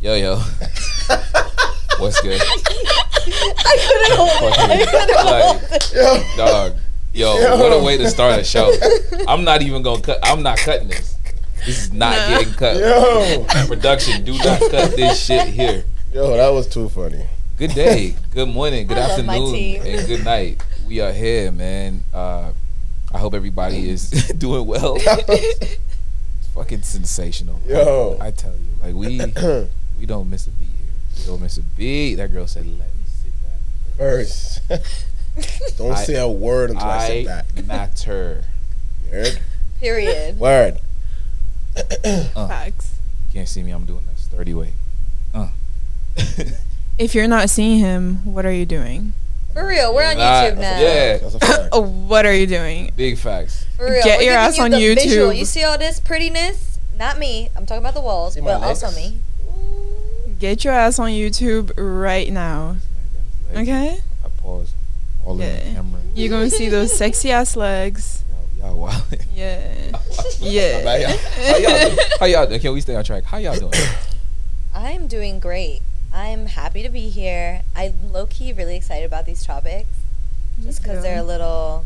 Yo. What's good? I couldn't hold it. Dog. Yo, what a way to start a show. I'm not even gonna cut. I'm not cutting this. This is not getting cut. Yo. Production, do not cut this shit here. Yo, that was too funny. Good day, good morning, good I love my afternoon, team. and good night. We are here, man. I hope everybody is doing well. It's fucking sensational. Yo. I tell you, like we don't miss a beat here. We don't miss a beat. That girl said, "Let me sit back First. Don't say a word until I sit back. matter." You heard? Period. Word. Facts. Can't see me. I'm doing that sturdy way. If you're not seeing him, what are you doing? For real, we're on Nah, YouTube now. Yeah, That's a fact. What are you doing? big facts. For real. Get We're your giving ass on the YouTube. Visual. You see all this prettiness? Not me. I'm talking about the walls, See my but legs? also me. Get your ass on YouTube right now. Okay? I paused all in the Yeah. camera. You're gonna see those sexy ass legs. Y'all wild. Yeah. Yeah. How y'all doing? Can we stay on track? How y'all doing? I'm doing great. I'm happy to be here. I'm low-key really excited about these topics. Just because they're a little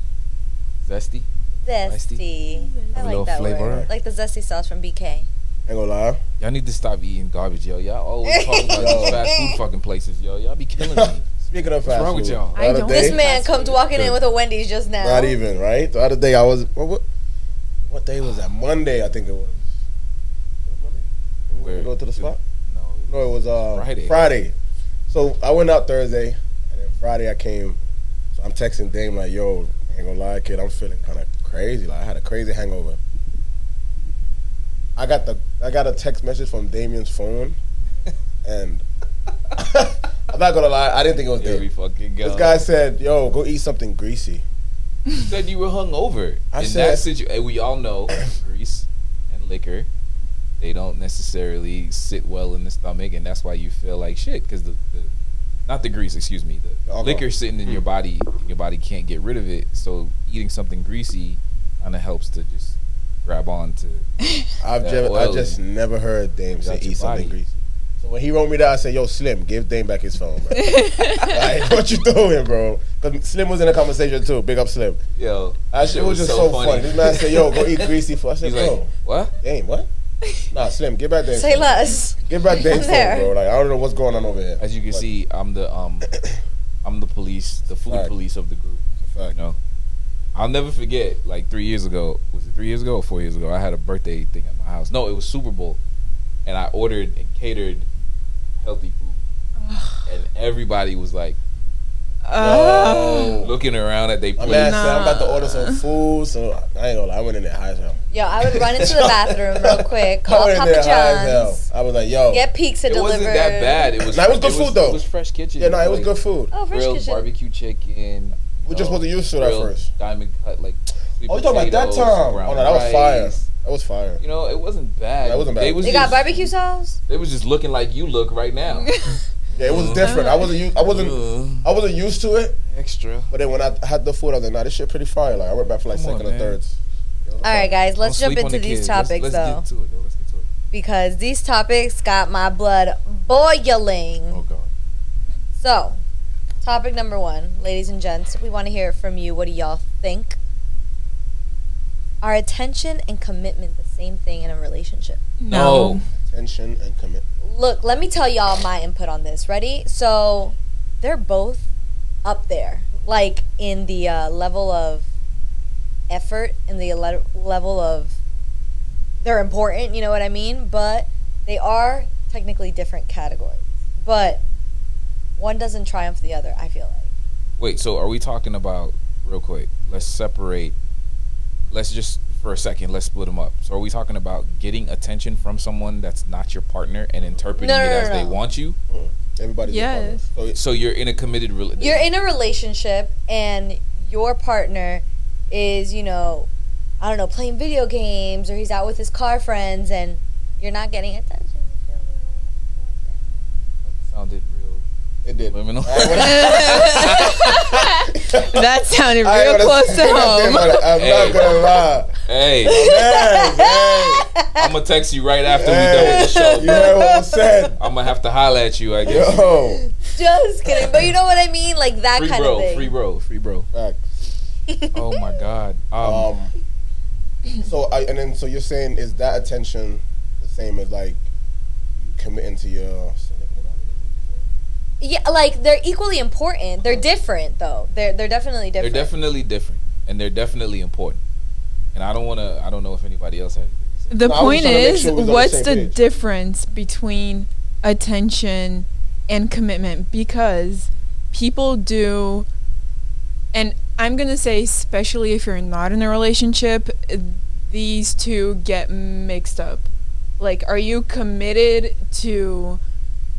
Zesty? zesty. I A like little that flavor. word. Like the zesty sauce from BK. Ain't gonna lie. Y'all need to stop eating garbage, yo. Y'all always talking about these fast food fucking places, yo. Y'all be killing me. Speaking of fast wrong food, with y'all? the I other don't- day- This man Fast comes food. walking in with a Wendy's just now. Not even, right? The other day I was, what day was that? Monday, I think it was. Where? We go to the spot? No. No, it was Friday. So I went out Thursday, and then Friday I came. So I'm texting Dame like, yo, I ain't gonna lie, kid, I'm feeling kind of crazy. Like I had a crazy hangover. I got a text message from Damien's phone, and I'm not gonna lie, I didn't think it was Here we Dame. fucking go. This guy said, yo, go eat something greasy. You said you were hungover. I In said- that situation, we all know grease and liquor, they don't necessarily sit well in the stomach, and that's why you feel like shit. Because the not the grease, excuse me, the alcohol. liquor sitting in your body can't get rid of it. So eating something greasy kind of helps to just grab on to. I oil just never heard Dame say got your eat something body. greasy. So when he wrote me that, I said, yo, Slim, give Dame back his phone, bro. Like, what you doing, bro? Because Slim was in the conversation too. Big up Slim. Yo, That shit was just so funny. This man said, yo, go eat greasy for. I said, He's bro, like, what? Dame, what? Nah, Slim, give back Dame's Say phone. less. Give back Dame's I'm phone, there. bro. Like, I don't know what's going on over here. As you can But see, I'm the police, the food Fact. police of the group. it's a You fact. know, I'll never forget. Like 3 years ago, was it 3 years ago or 4 years ago? I had a birthday thing at my house. No, it was Super Bowl, and I ordered and catered healthy food, and everybody was like Yo. looking around at they My plate. man said, I'm about to order some food, so I ain't gonna lie, I went in there high as hell. Yo, I would run into the bathroom real quick, I call went in Papa there high as hell. John's, I was like, yo. get pizza It delivered. wasn't that bad. It was. Nah, it was good food, though. It was fresh kitchen. Yeah, no, it was like, good food. Oh, fresh Grilled kitchen. barbecue chicken. We just wasn't used to that grilled first. Diamond cut like. Sweet Oh, you talking about that potatoes, time? brown Oh, no, that was fire. rice. That was fire. You know, it wasn't bad. That wasn't bad. They was They got just- barbecue sauce? They was just looking like you look right now. Yeah, it was different. I wasn't used to it. Extra. But then when I had the food, I was like, nah, this shit pretty fire. Like I went back for like Come on, second and man. thirds. All right, guys, let's Don't jump sleep on into the these kids. topics, let's though. Get to it, though. Let's get to it. Because these topics got my blood boiling. Oh God. So, topic number 1, ladies and gents, we want to hear it from you. What do y'all think? Are attention and commitment the same thing in a relationship? No. Tension and commit. Look, let me tell y'all my input on this. Ready? So, they're both up there. Like, in the level of effort, in the level of they're important, you know what I mean? But they are technically different categories. But one doesn't triumph the other, I feel like. Wait. So are we talking about real quick? Let's separate. Let's just for a second. Let's split them up. So are we talking about getting attention from someone that's not your partner and interpreting No, it no, as no, they no. want you? Everybody's a Yes. partner. So So you're in a committed relationship. You're in a relationship and your partner is, you know, I don't know, playing video games or he's out with his car friends and you're not getting attention. You feel a little left Sounded real it did. liminal. That sounded I ain't real gonna close say to nothing, home. but I'm not gonna lie. Hey. Man, I'm gonna text you right after we done with the show. You heard what I said? I'm gonna have to holler at you, I guess. Yo. Just kidding. But you know what I mean? Like that Free kind bro, of thing. free bro. Facts. Oh my God. So you're saying, is that attention the same as like you committing to your significant other? Yeah, like they're equally important. They're different though. They're definitely different. They're definitely different, and they're definitely important. And I don't know if anybody else has anything to say. The No, I was point just trying to make is, sure we was on the what's same the page. difference between attention and commitment? Because people do, and I'm going to say, especially if you're not in a relationship, these two get mixed up. Like, are you committed to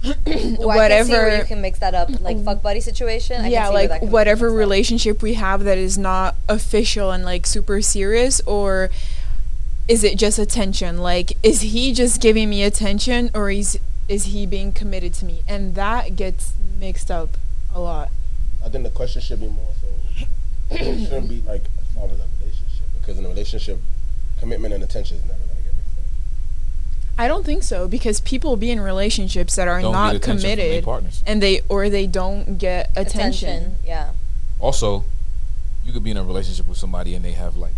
Well, I can see whatever? where you can mix that up, like fuck buddy situation. I Yeah, can see where like that can be whatever mixed up. relationship we have that is not official and like super serious, or is it just attention? Like, is he just giving me attention, or is he being committed to me? And that gets mixed up a lot. I think the question should be more so. It shouldn't be like as far as a relationship, because in a relationship, commitment and attention is never gonna get mixed up. I don't think so, because people be in relationships that are Don't not get attention from their committed, partners. and they don't get attention. Yeah. Also, you could be in a relationship with somebody and they have like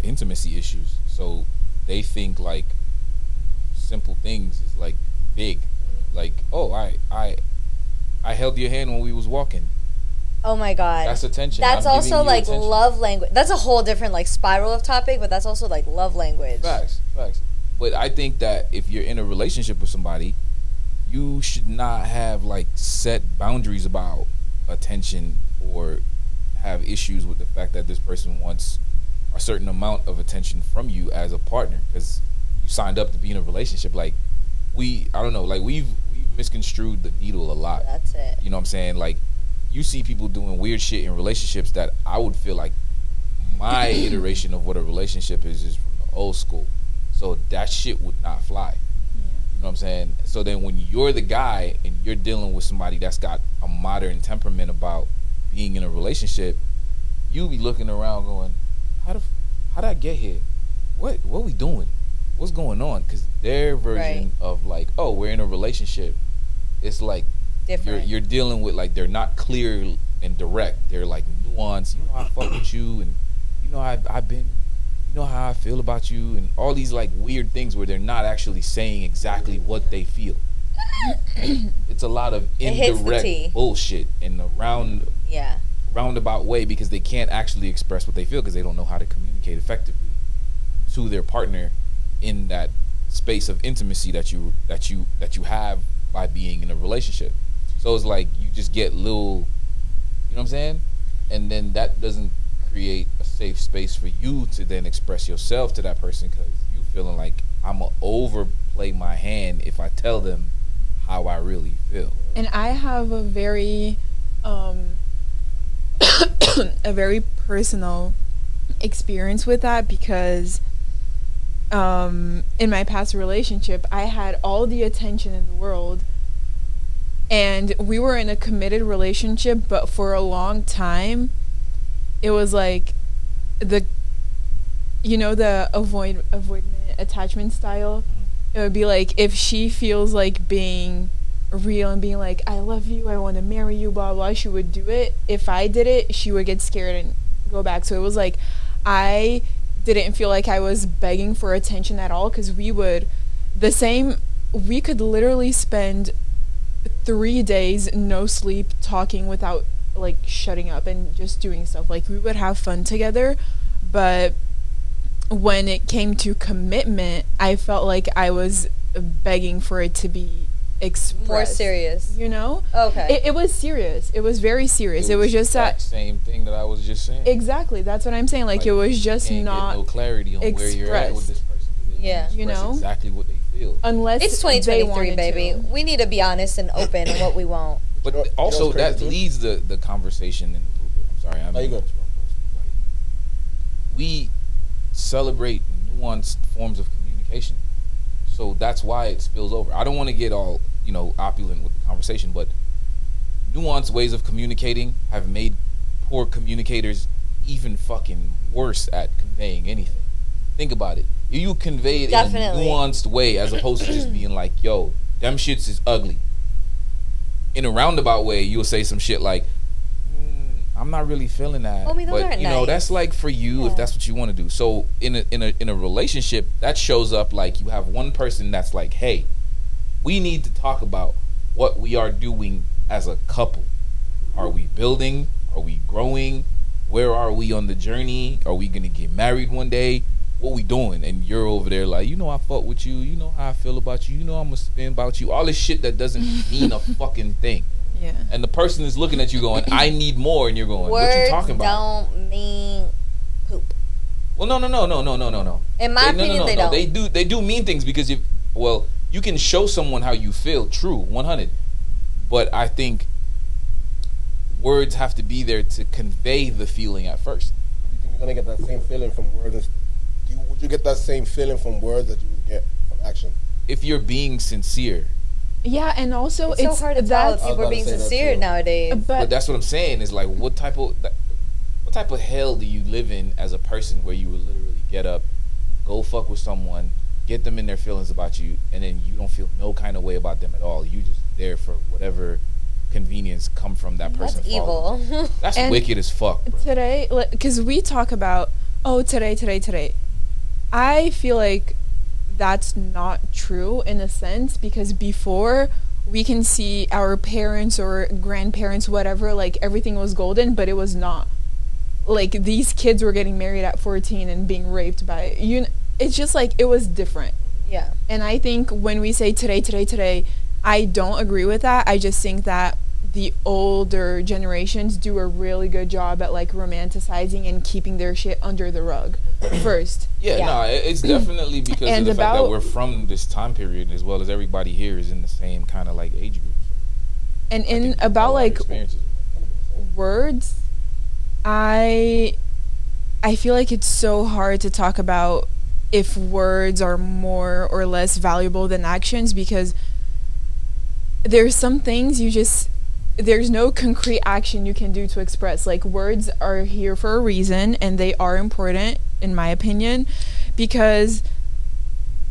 intimacy issues, so they think like simple things is like big. Like, oh, I held your hand when we was walking. Oh my God. That's attention. That's I'm also giving you like attention. love language. That's a whole different like spiral of topic, but that's also like love language. Facts. But I think that if you're in a relationship with somebody, you should not have like set boundaries about attention or have issues with the fact that this person wants a certain amount of attention from you as a partner, because you signed up to be in a relationship. Like I don't know, like we've misconstrued the needle a lot. That's it. You know what I'm saying? Like, you see people doing weird shit in relationships that I would feel like my iteration of what a relationship is from the old school. So that shit would not fly. You know what I'm saying? So then when you're the guy and you're dealing with somebody that's got a modern temperament about being in a relationship, you be looking around going, how'd I get here? What we doing? What's going on? Because their version of like, oh, we're in a relationship, it's like Different. you're dealing with like, they're not clear and direct. They're like nuanced. You know how I fuck with you, and you know I've been, you know how I feel about you, and all these like weird things where they're not actually saying exactly what they feel. It's a lot of It hits the indirect tea. bullshit in a roundabout way, because they can't actually express what they feel because they don't know how to communicate effectively to their partner in that space of intimacy that you have by being in a relationship. So it's like you just get little, you know what I'm saying? And then that doesn't create a safe space for you to then express yourself to that person, because you feeling like I'm gonna overplay my hand if I tell them how I really feel. And I have a very a very personal experience with that, because in my past relationship, I had all the attention in the world, and we were in a committed relationship, but for a long time it was like the avoidant attachment style. It would be like, if she feels like being real and being like, I love you, I want to marry you, blah blah, she would do it. If I did it, she would get scared and go back. So it was like, I didn't feel like I was begging for attention at all, because we could literally spend 3 days no sleep talking without like shutting up and just doing stuff. Like, we would have fun together, but when it came to commitment, I felt like I was begging for it to be expressed. More serious. You know? Okay. It was serious. It was very serious. It was just the that exact same thing that I was just saying. Exactly. That's what I'm saying. Like it was just you can't not get no clarity on where you're at with this person. Yeah. You know? Exactly what they feel. Unless It's they 2023, wanted baby. to. We need to be honest and open on what we want. But You know also what's that crazy too? leads the conversation in a little bit. I'm sorry. No, you good. We celebrate nuanced forms of communication, so that's why it spills over. I don't want to get all opulent with the conversation, but nuanced ways of communicating have made poor communicators even fucking worse at conveying anything. Think about it. You convey it Definitely. in a nuanced way as opposed to just being like, yo, them shits is ugly. In a roundabout way, you'll say some shit like, I'm not really feeling that. Homie, those but aren't you know, nice. that's like for you if that's what you want to do. So in a relationship, that shows up like you have one person that's like, hey, we need to talk about what we are doing as a couple. Are we building? Are we growing? Where are we on the journey? Are we gonna get married one day? What we doing? And you're over there like, you know, I fuck with you. You know how I feel about you. You know I'm gonna spin about you. All this shit that doesn't mean a fucking thing. Yeah. And the person is looking at you going, I need more. And you're going, Words what you talking about? don't mean poop. Well, no. In my opinion, they don't. They do mean things because you can show someone how you feel. True, 100. But I think words have to be there to convey the feeling at first. Do you think you're gonna get that same feeling from words? Would you get that same feeling from words that you would get from action? If you're being sincere. Yeah, and also It's so hard to tell if people are being sincere nowadays. But that's what I'm saying is like, what type of hell do you live in as a person where you would literally get up, go fuck with someone, get them in their feelings about you, and then you don't feel no kind of way about them at all. You just there for whatever convenience come from that person. That's evil. That's And wicked as fuck, bro. Today, because we talk about, today. I feel like that's not true in a sense, because before we can see our parents or grandparents, whatever, like everything was golden, but it was not. Like these kids were getting married at 14 and being raped by you. It's just like it was different. Yeah. And I think when we say today, I don't agree with that. I just think that the older generations do a really good job at like romanticizing and keeping their shit under the rug first. Yeah. It's definitely because And of the fact that about- we're from this time period, as well as everybody here is in the same kind of like age group. And I think in a about lot of like experiences. words, I feel like it's so hard to talk about if words are more or less valuable than actions, because there's some things there's no concrete action you can do to express. Like words are here for a reason, and they are important in my opinion, because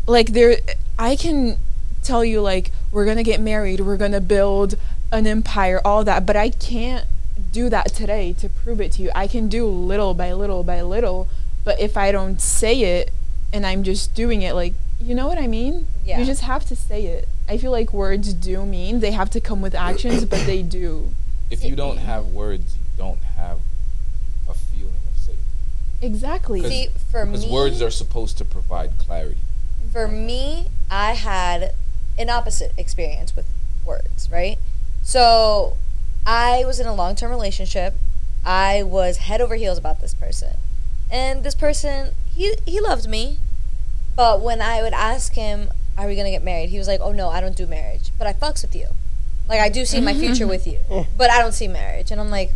like I can tell you like we're gonna get married, we're gonna build an empire, all that, but I can't do that today to prove it to you. I can do little by little by little, but if I don't say it and I'm just doing it, like, you know what I mean? Yeah. You just have to say it. I feel like words do mean they have to come with actions, but they do. If you don't have words, you don't have a feeling of safety. Exactly. See, for Because me, words are supposed to provide clarity. for me, I had an opposite experience with words, right? So I was in a long-term relationship. I was head over heels about this person. And this person, he loved me. But when I would ask him, are we going to get married? He was like, oh, no, I don't do marriage. But I fucks with you. Like, I do see my future with you. But I don't see marriage. And I'm like,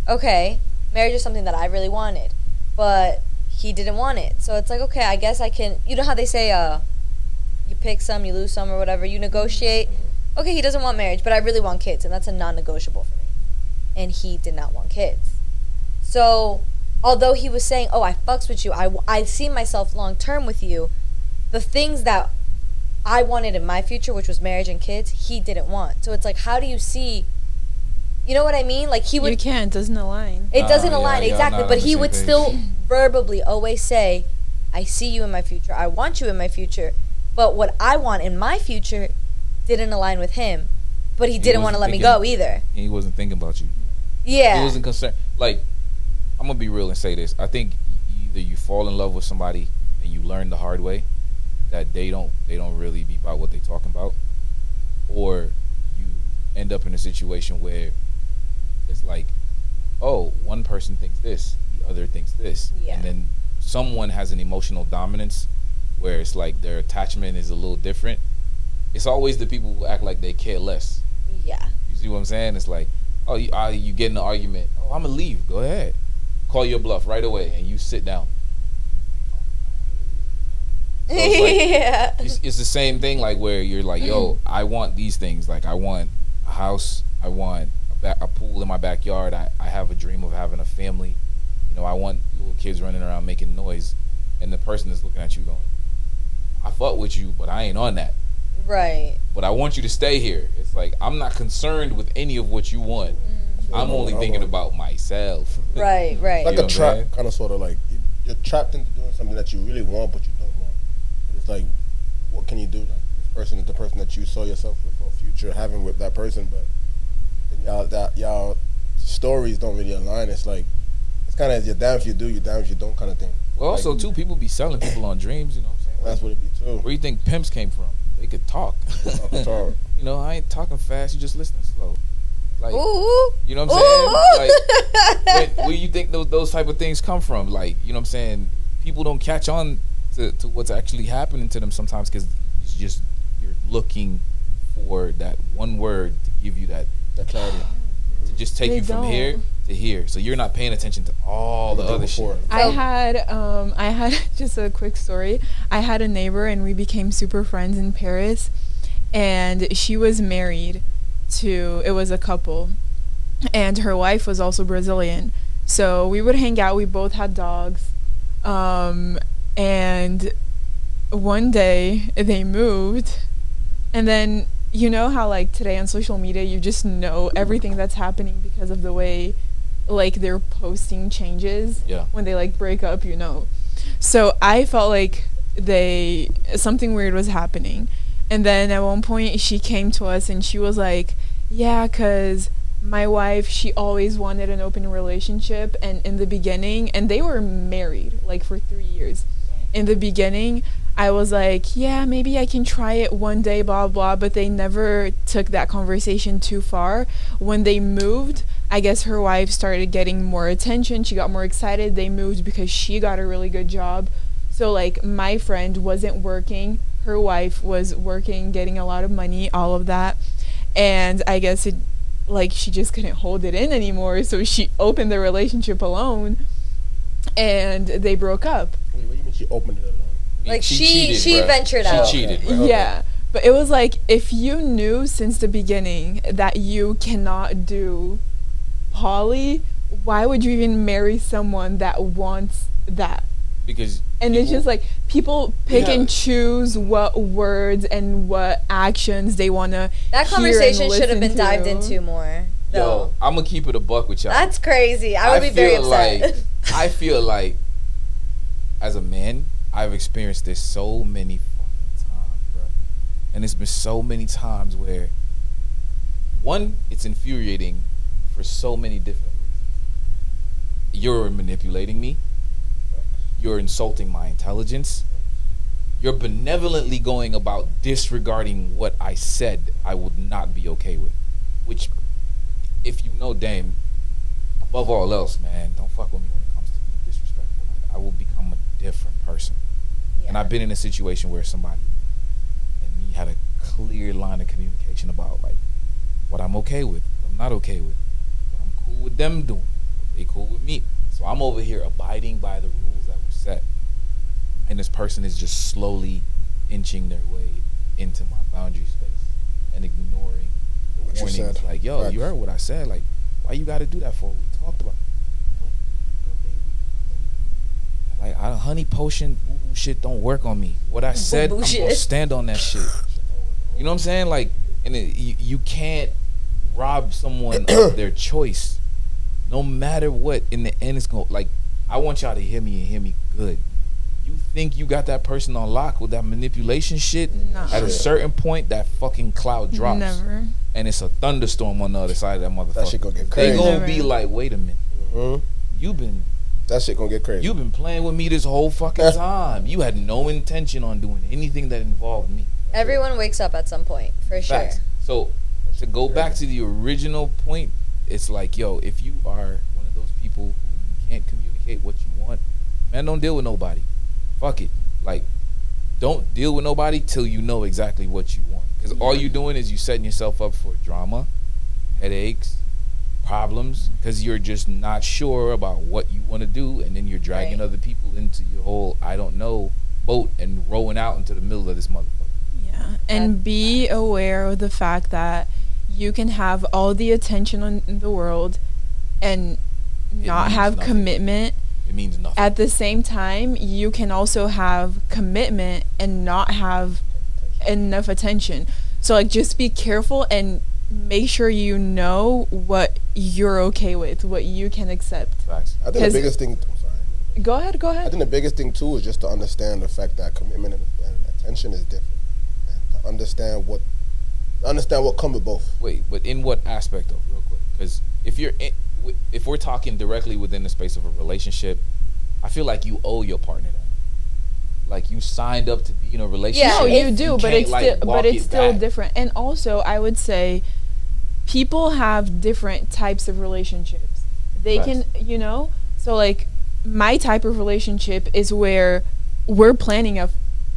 okay. Marriage is something that I really wanted. But he didn't want it. So it's like, okay, I guess I can. You know how they say, you pick some, you lose some, or whatever. You negotiate. Okay, he doesn't want marriage, but I really want kids. And that's a non-negotiable for me. And he did not want kids. So although he was saying, oh, I fucks with you, I see myself long term with you, the things that I wanted in my future, which was marriage and kids, he didn't want. So it's like, how do you see, you know what I mean? Like, he would, You can't, doesn't align. it doesn't yeah, align, yeah, exactly, not but on the he same would page. still verbally always say, I see you in my future, I want you in my future, but what I want in my future didn't align with him, but he didn't want to let me go either. He wasn't thinking about you. Yeah. He wasn't concerned. Like, I'm gonna be real and say this. I think either you fall in love with somebody and you learn the hard way that they don't really be about what they talking about, or you end up in a situation where it's like, oh, one person thinks this, the other thinks this, Yeah. and then someone has an emotional dominance where it's like their attachment is a little different. It's always the people who act like they care less. Yeah. You see what I'm saying? It's like, oh, you get in an argument. Oh, I'm gonna leave. Go ahead. Call your bluff right away, and you sit down. So it's like, Yeah. it's the same thing, like where you're like, yo, I want these things. Like, I want a house. I want a pool in my backyard. I have a dream of having a family. You know, I want little kids running around making noise. and the person is looking at you going, I fuck with you, but I ain't on that. Right. But I want you to stay here. It's like, I'm not concerned with any of what you want. I'm only thinking about myself. Right. Like You know a what I'm trap, saying? kind of sort of like you're trapped into doing something that you really want, but you don't want. But it's like, what can you do? Like this person is the person that you saw yourself with for a future having with that person, but then y'all stories don't really align. It's like it's kind of you're down if you do, you're down if you don't kind of thing. Well, also, too, people be selling people on dreams, you know what I'm saying? That's what it be too. Where you think pimps came from? They could talk. Talk. You know, I ain't talking fast, you just listening slow. Like, Ooh. you know what I'm saying? Ooh. Like, where you think those type of things come from? Like, you know what I'm saying? People don't catch on to what's actually happening to them sometimes because it's just you're looking for that one word to give you that clarity, to just take you from here to here. So you're not paying attention to all the other shit. I had just a quick story. I had a neighbor and we became super friends in Paris, and she was married to, it was a couple, and her wife was also Brazilian. So we would hang out. We both had dogs, and one day they moved, and then you know how like today on social media you just know everything that's happening because of the way like they're posting changes. Yeah. When they like break up, you know. So I felt like something weird was happening. And then at one point she came to us and she was like, yeah, 'cause my wife, she always wanted an open relationship, and in the beginning, and they were married like for 3 years. In the beginning, I was like, yeah, maybe I can try it one day, blah, blah, but they never took that conversation too far. When they moved, I guess her wife started getting more attention. She got more excited. They moved because she got a really good job. So, like, my friend wasn't working. Her wife was working, getting a lot of money, all of that. And I guess she just couldn't hold it in anymore. So she opened the relationship alone, and they broke up. Wait, what do you mean she opened it alone? Like she cheated, bruh. ventured out. She cheated, bro. Yeah, but it was like, if you knew since the beginning that you cannot do poly, why would you even marry someone that wants that? Because it's just like people pick and choose what words and what actions they want to. That conversation should have been dived into more. Yo, I'm gonna keep it a buck with y'all. That's crazy. I would be very upset. I feel like as a man, I've experienced this so many fucking times, bro. And it's been so many times where, one, it's infuriating for so many different reasons. You're manipulating me. You're insulting my intelligence. You're benevolently going about disregarding what I said I would not be okay with. Which, if you know Dame, above all else, man, don't fuck with me when it comes to being disrespectful. I will become a different person. Yeah. And I've been in a situation where somebody and me had a clear line of communication about like what I'm okay with, what I'm not okay with, what I'm cool with them doing, what they cool with me. So I'm over here abiding by the rules that were set, and this person is just slowly inching their way into my boundary space and ignoring the What you warnings. said. Like, yo, Right. you heard what I said. Like, why you got to do that for? We talked about it. But, girl, baby, like, honey potion boo-boo shit don't work on me. What I said, Boo-boo I'm shit. gonna stand on that shit. You know what I'm saying? Like, and you can't rob someone of their choice. No matter what, in the end, it's going to, like, I want y'all to hear me and hear me good. You think you got that person on lock with that manipulation shit? Nah. At a certain point, that fucking cloud drops. Never. And it's a thunderstorm on the other side of that motherfucker. That shit gonna get They crazy. gonna be like, wait a minute. Mm-hmm. That shit gonna get crazy. You've been playing with me this whole fucking time. You had no intention on doing anything that involved me. Everyone wakes up at some point, for Facts. sure. So, to go back to the original point, it's like, yo, if you are one of those people who you can't communicate what you want, man, don't deal with nobody. Fuck it. Like, don't deal with nobody till you know exactly what you want. Because all you're doing is you setting yourself up for drama, headaches, problems, because you're just not sure about what you want to do, and then you're dragging Right. other people into your whole I don't know boat and rowing out into the middle of this motherfucker. Yeah, and be aware of the fact that you can have all the attention in the world and not means have nothing. commitment. it means nothing. At the same time, you can also have commitment and not have enough attention. So like, just be careful and make sure you know what you're okay with, what you can accept. Facts. I think the biggest thing. I'm sorry. Go ahead. I think the biggest thing too is just to understand the fact that commitment and attention is different, and to understand what comes with both. Wait, but in what aspect though, real quick? Because if we're talking directly within the space of a relationship, I feel like you owe your partner that. Like, you signed up to be in a relationship. Yeah, No, you do, but it's like, still different. And also, I would say, people have different types of relationships. They can, so like, my type of relationship is where we're planning a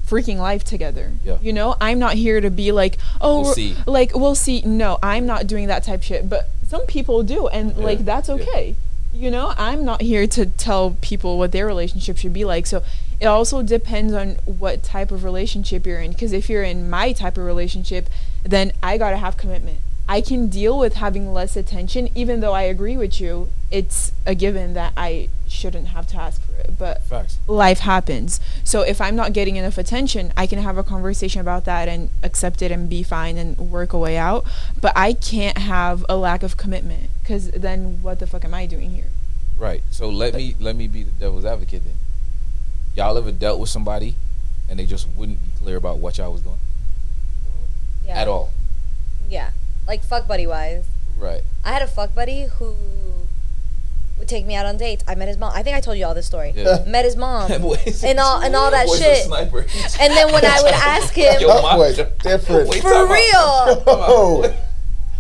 freaking life together. Yeah. I'm not here to be like, oh, we'll see. Like, we'll see. No, I'm not doing that type shit. But some people do, and like, that's okay. Yeah. I'm not here to tell people what their relationship should be like. So it also depends on what type of relationship you're in. Because if you're in my type of relationship, then I gotta have commitment. I can deal with having less attention, even though I agree with you. It's a given that I shouldn't have to ask for it, but Facts. Life happens. So if I'm not getting enough attention, I can have a conversation about that and accept it and be fine and work a way out. But I can't have a lack of commitment, because then what the fuck am I doing here? Right. So let me be the devil's advocate then. Y'all ever dealt with somebody and they just wouldn't be clear about what y'all was doing? Yeah. At all? Yeah. Like, fuck buddy wise. Right. I had a fuck buddy who would take me out on dates. I met his mom. I think I told you all this story. Yeah. Met his mom and all that Boy's shit. a sniper. And then when I would ask him, Yo, Boy, different. Wait, for time out. real,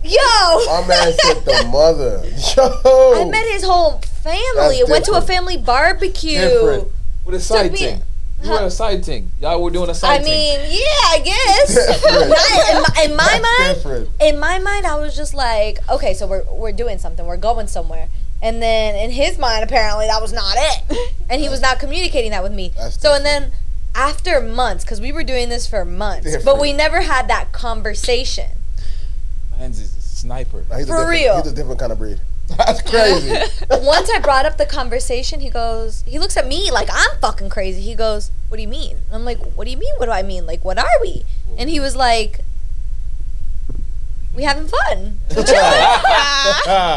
Yo, yo, my man said the mother. Yo, I met his whole family. That's Went to a different. family barbecue. Different. With a side Took me- thing. You Huh? were a side thing. Y'all were doing a I side thing. mean, yeah, I guess. Different. in my That's mind, different. in my mind, I was just like, okay, so we're doing something. We're going somewhere. And then in his mind, apparently, that was not it. And he was not communicating that with me. That's So, and then after months, because we were doing this for months, but Different. we never had that conversation. Man's is a sniper. Nah, he's For a different, real. He's a different kind of breed. That's crazy. Once I brought up the conversation, he looks at me like I'm fucking crazy. He goes, what do you mean? I'm like, what do you mean? What do I mean? Like, what are we? And he was like, we having fun.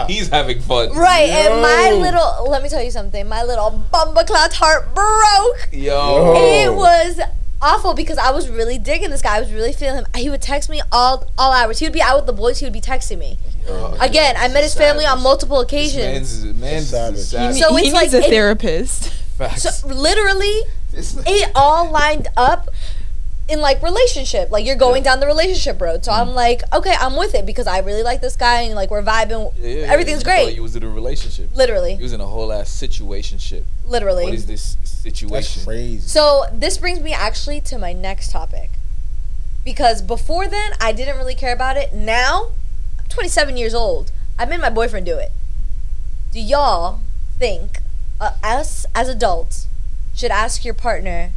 He's having fun. Right, and my Yo. let me tell you something, my little bumbleclot heart broke. Yo. It was awful because I was really digging this guy. I was really feeling him. He would text me all hours. He would be out with the boys. He would be texting me. Again, I met his family on multiple occasions. Man's Savage. savage. So he it's needs like a therapist. Facts. So literally, It's- it all lined up in like relationship. Like, you're going down the relationship road. So I'm like, okay, I'm with it because I really like this guy and like we're vibing. Yeah, Everything's you great. thought you was in a relationship. You Literally. was in a whole ass situationship. Literally. What is this situation? That's crazy. So this brings me actually to my next topic. Because before then, I didn't really care about it. Now, I'm 27 years old. I made my boyfriend do it. Do y'all think us as adults should ask your partner,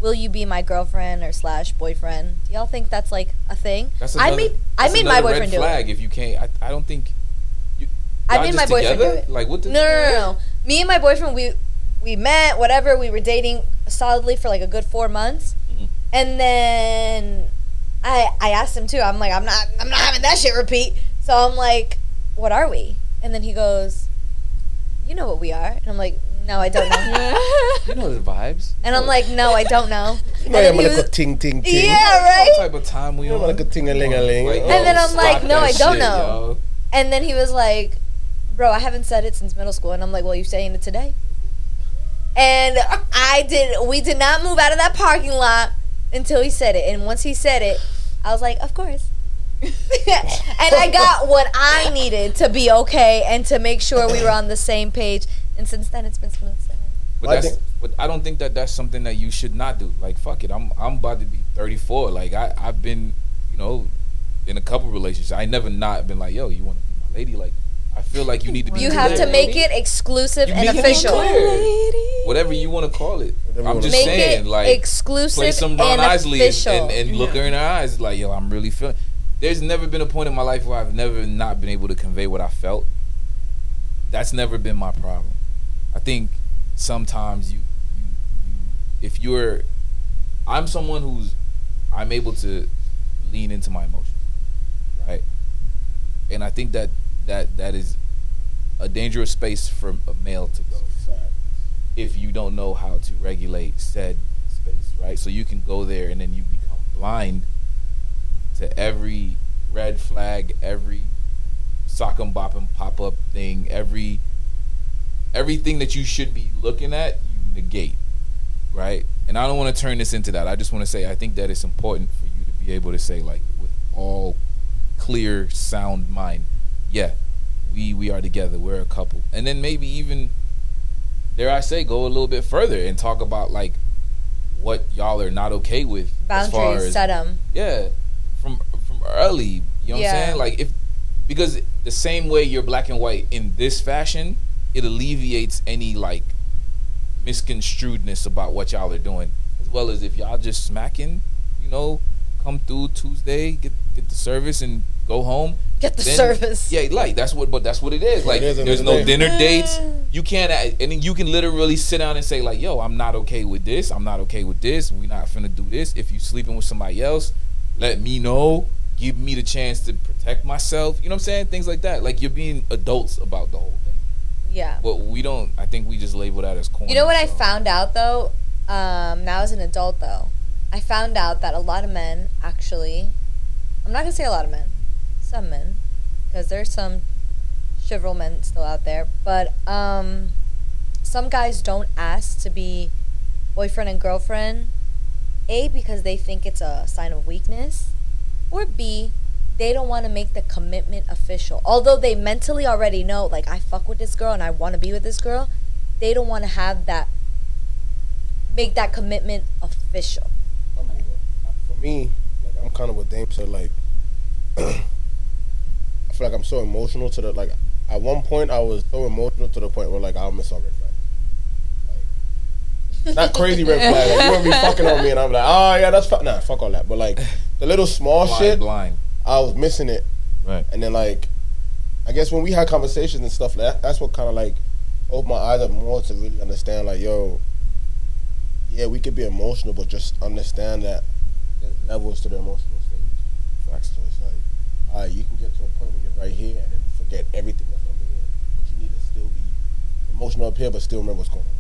will you be my girlfriend or / boyfriend? Do y'all think that's like a thing? That's I another, made that's my another boyfriend red do flag it. if you can't. I don't think. I y'all made my just boyfriend do together? it. Like, what the? No. Me and my boyfriend, we met, whatever. We were dating solidly for like a good 4 months, Mhm. and then I asked him too. I'm like, I'm not having that shit repeat. So I'm like, what are we? And then he goes, you know what we are. And I'm like, no, I don't know. You know the vibes. And I'm like, no, I don't know. You And know, then I'm he like a was, ting ting ting. yeah, What right. type of time we You know, on? like a ting a ling a ling. Like, yo, And then I'm like, stop no, that I don't shit, know. yo. And then he was like, bro, I haven't said it since middle school. And I'm like, well, you saying it today? And we did not move out of that parking lot until he said it. And once he said it, I was like, of course. And I got what I needed to be okay and to make sure we were on the same page. And since then, it's been smooth sailing. But I don't think that that's something that you should not do. Like, fuck it. I'm about to be 34. Like, I've been, in a couple relationships. I never not been like, yo, you want to be my lady? Like, I feel like you need to be. You clear, have to make lady. it exclusive You and make it official. clear. Whatever you want to call it. Whatever you I'm wanna just Make saying, it like, exclusive play some and Ron Isley official. and look her in her eyes. Like, yo, I'm really feeling. There's never been a point in my life where I've never not been able to convey what I felt. That's never been my problem. I think sometimes you if you're, I'm someone I'm able to lean into my emotions, right? And I think that is a dangerous space for a male to go if you don't know how to regulate said space, right? So you can go there and then you become blind to every red flag, every sock'em bopp'em pop up thing, everything that you should be looking at, you negate, right? And I don't want to turn this into that. I just want to say I think that it's important for you to be able to say, like, with all clear, sound mind, yeah, we are together, we're a couple. And then maybe even, dare I say, go a little bit further and talk about, like, what y'all are not okay with. Boundaries, set them. Yeah, from early, you know what I'm saying? Like, because the same way you're black and white in this fashion, it alleviates any, like, misconstruedness about what y'all are doing, as well as if y'all just smacking, you know, come through Tuesday, get the service and go home. Get the service. Yeah, like that's what it is. Like, there's no dinner dates. You can't, and then you can literally sit down and say, like, yo, I'm not okay with this. I'm not okay with this. We not finna do this. If you sleeping with somebody else, let me know. Give me the chance to protect myself. You know what I'm saying? Things like that. Like, you're being adults about the whole thing. Yeah. But we don't. I think we just label that as corny. You know what I found out though? Now as an adult though, I found out that a lot of men actually, I'm not gonna say a lot of men, some men, because there's some chivalrous men still out there, but some guys don't ask to be boyfriend and girlfriend, A, because they think it's a sign of weakness, or B, they don't want to make the commitment official. Although they mentally already know, like, I fuck with this girl and I want to be with this girl, they don't want to have that, make that commitment official. I mean, for me, like, I'm kind of what Dame said, like, I feel like I'm so emotional to the, like, at one point I was so emotional to the point where, like, I'll miss all red flags. Like, not crazy red flags. Like, you won't be fucking on me and I'm like, oh yeah, that's nah, fuck all that. But, like, the little small shit, I was missing it. Right. And then, like, I guess when we had conversations and stuff, like, that's what kind of, like, opened my eyes up more to really understand, like, yo, yeah, we could be emotional, but just understand that there's levels to the emotional stage. Facts. So it's like, all right, you can get to a point where you're right here and then forget everything that's under here, but you need to still be emotional up here, but still remember what's going on.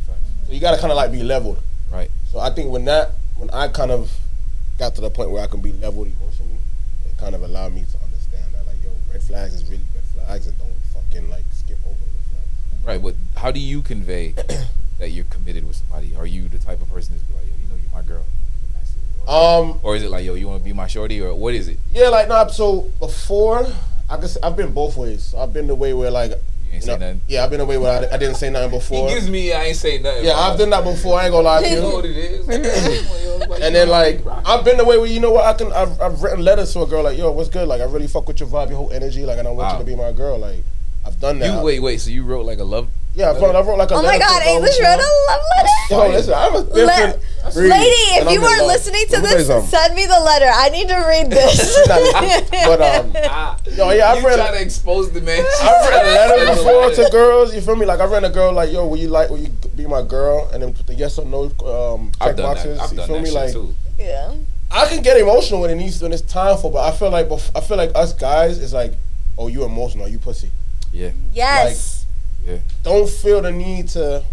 Facts. So you gotta kind of, like, be leveled. Right. So I think when I kind of got to the point where I can be leveled emotionally, it kind of allowed me to understand that, like, yo, red flags is really red flags, and don't fucking, like, skip over the red flags. Right, but how do you convey that you're committed with somebody? Are you the type of person that's be like, yo, you know, you're my girl? Or is it like, yo, you want to be my shorty, or what is it? Yeah, like, no, so before, I've been both ways. So I've been the way where, like, you ain't say nothing? Yeah, I've been the way where I didn't say nothing before. He gives me, I ain't say nothing. Yeah, I've done that before, I ain't gonna lie to you. You know what it is. And then, like, I've been the way where, you know what, I've written letters to a girl, like, yo, what's good? Like, I really fuck with your vibe, your whole energy, like, and I want you to be my girl. Like, I've done that. Wait, so you wrote like a love? Yeah, I wrote like a letter. Oh my God, English wrote a love letter? Yo, listen, I'm a different breed, lady, if you I'm in weren't love. listening to Let me tell you this, something. send me the letter. I need to read this. But yo, yeah, I've You read. trying to expose the man? I've read letters before to girls. You feel me? Like, I read a girl like, yo, will you be my girl? And then put the yes or no check boxes. I've you done feel that me? shit Like, too. Yeah. I can get emotional when it's time for, but I feel like us guys is like, oh, you emotional, you pussy. Yeah. Yes. Yeah. Don't feel the need to.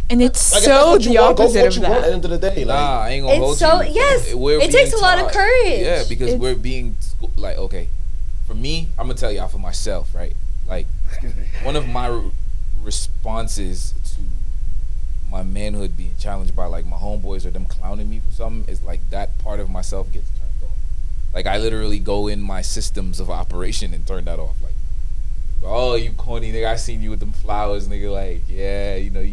And it's Like, so if that's what you the want, go for opposite what of you want at the that. end of the day. Like, Nah, I ain't gonna hold It's so, you. yes, We're it takes a being lot of taught. courage. Yeah, because It's- we're being, like, okay, for me, I'm gonna tell y'all for myself, right? Like, one of my responses to my manhood being challenged by, like, my homeboys or them clowning me for something is, like, that part of myself gets turned off. Like, I literally go in my systems of operation and turn that off. Like, oh, you corny nigga, I seen you with them flowers, nigga. Like, yeah, you know,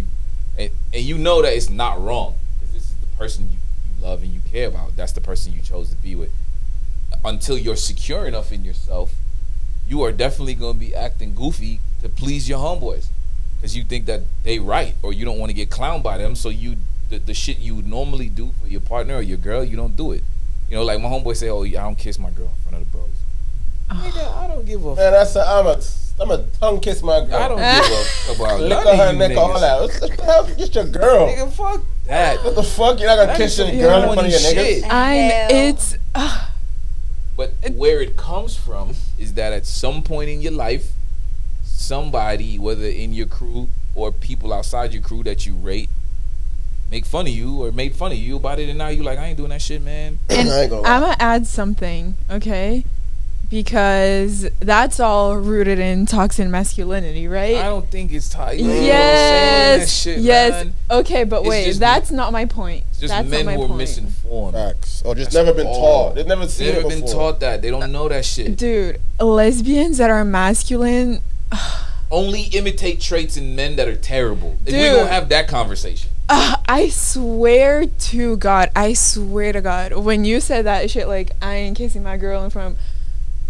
and you know that it's not wrong, because this is the person you love and you care about. That's the person you chose to be with. Until you're secure enough in yourself, you are definitely going to be acting goofy to please your homeboys, because you think that they right, or you don't want to get clowned by them. So the shit you would normally do for your partner or your girl, you don't do it. You know, like my homeboy say, oh, I don't kiss my girl in front of the bros. Nigga, I don't give a Man, I'm a tongue kiss my girl. I don't give a about lick none her of you neck, all niggas. that. What the hell? Just your girl. Nigga, fuck that. What the fuck? You're not gonna That kiss is your some girl in corny front of your niggas? shit. Hell. It's But where it comes from is that at some point in your life, somebody, whether in your crew or people outside your crew that you rate, make fun of you or made fun of you about it, and now you like, I ain't doing that shit, man. and I ain't gonna lie. I'm gonna add something, okay? Because that's all rooted in toxic masculinity, right? I don't think it's tight. Yes, yes. Okay, but It's wait, just- that's not my point. Just That's men not my who are point. misinformed. Facts. Or just That's never been all. taught. They've never seen They've it never before. been taught that. They don't know that shit. Dude, lesbians that are masculine, Only imitate traits in men that are terrible. If we Dude. don't have that conversation. I swear to God, when you said that shit, like, I ain't kissing my girl in front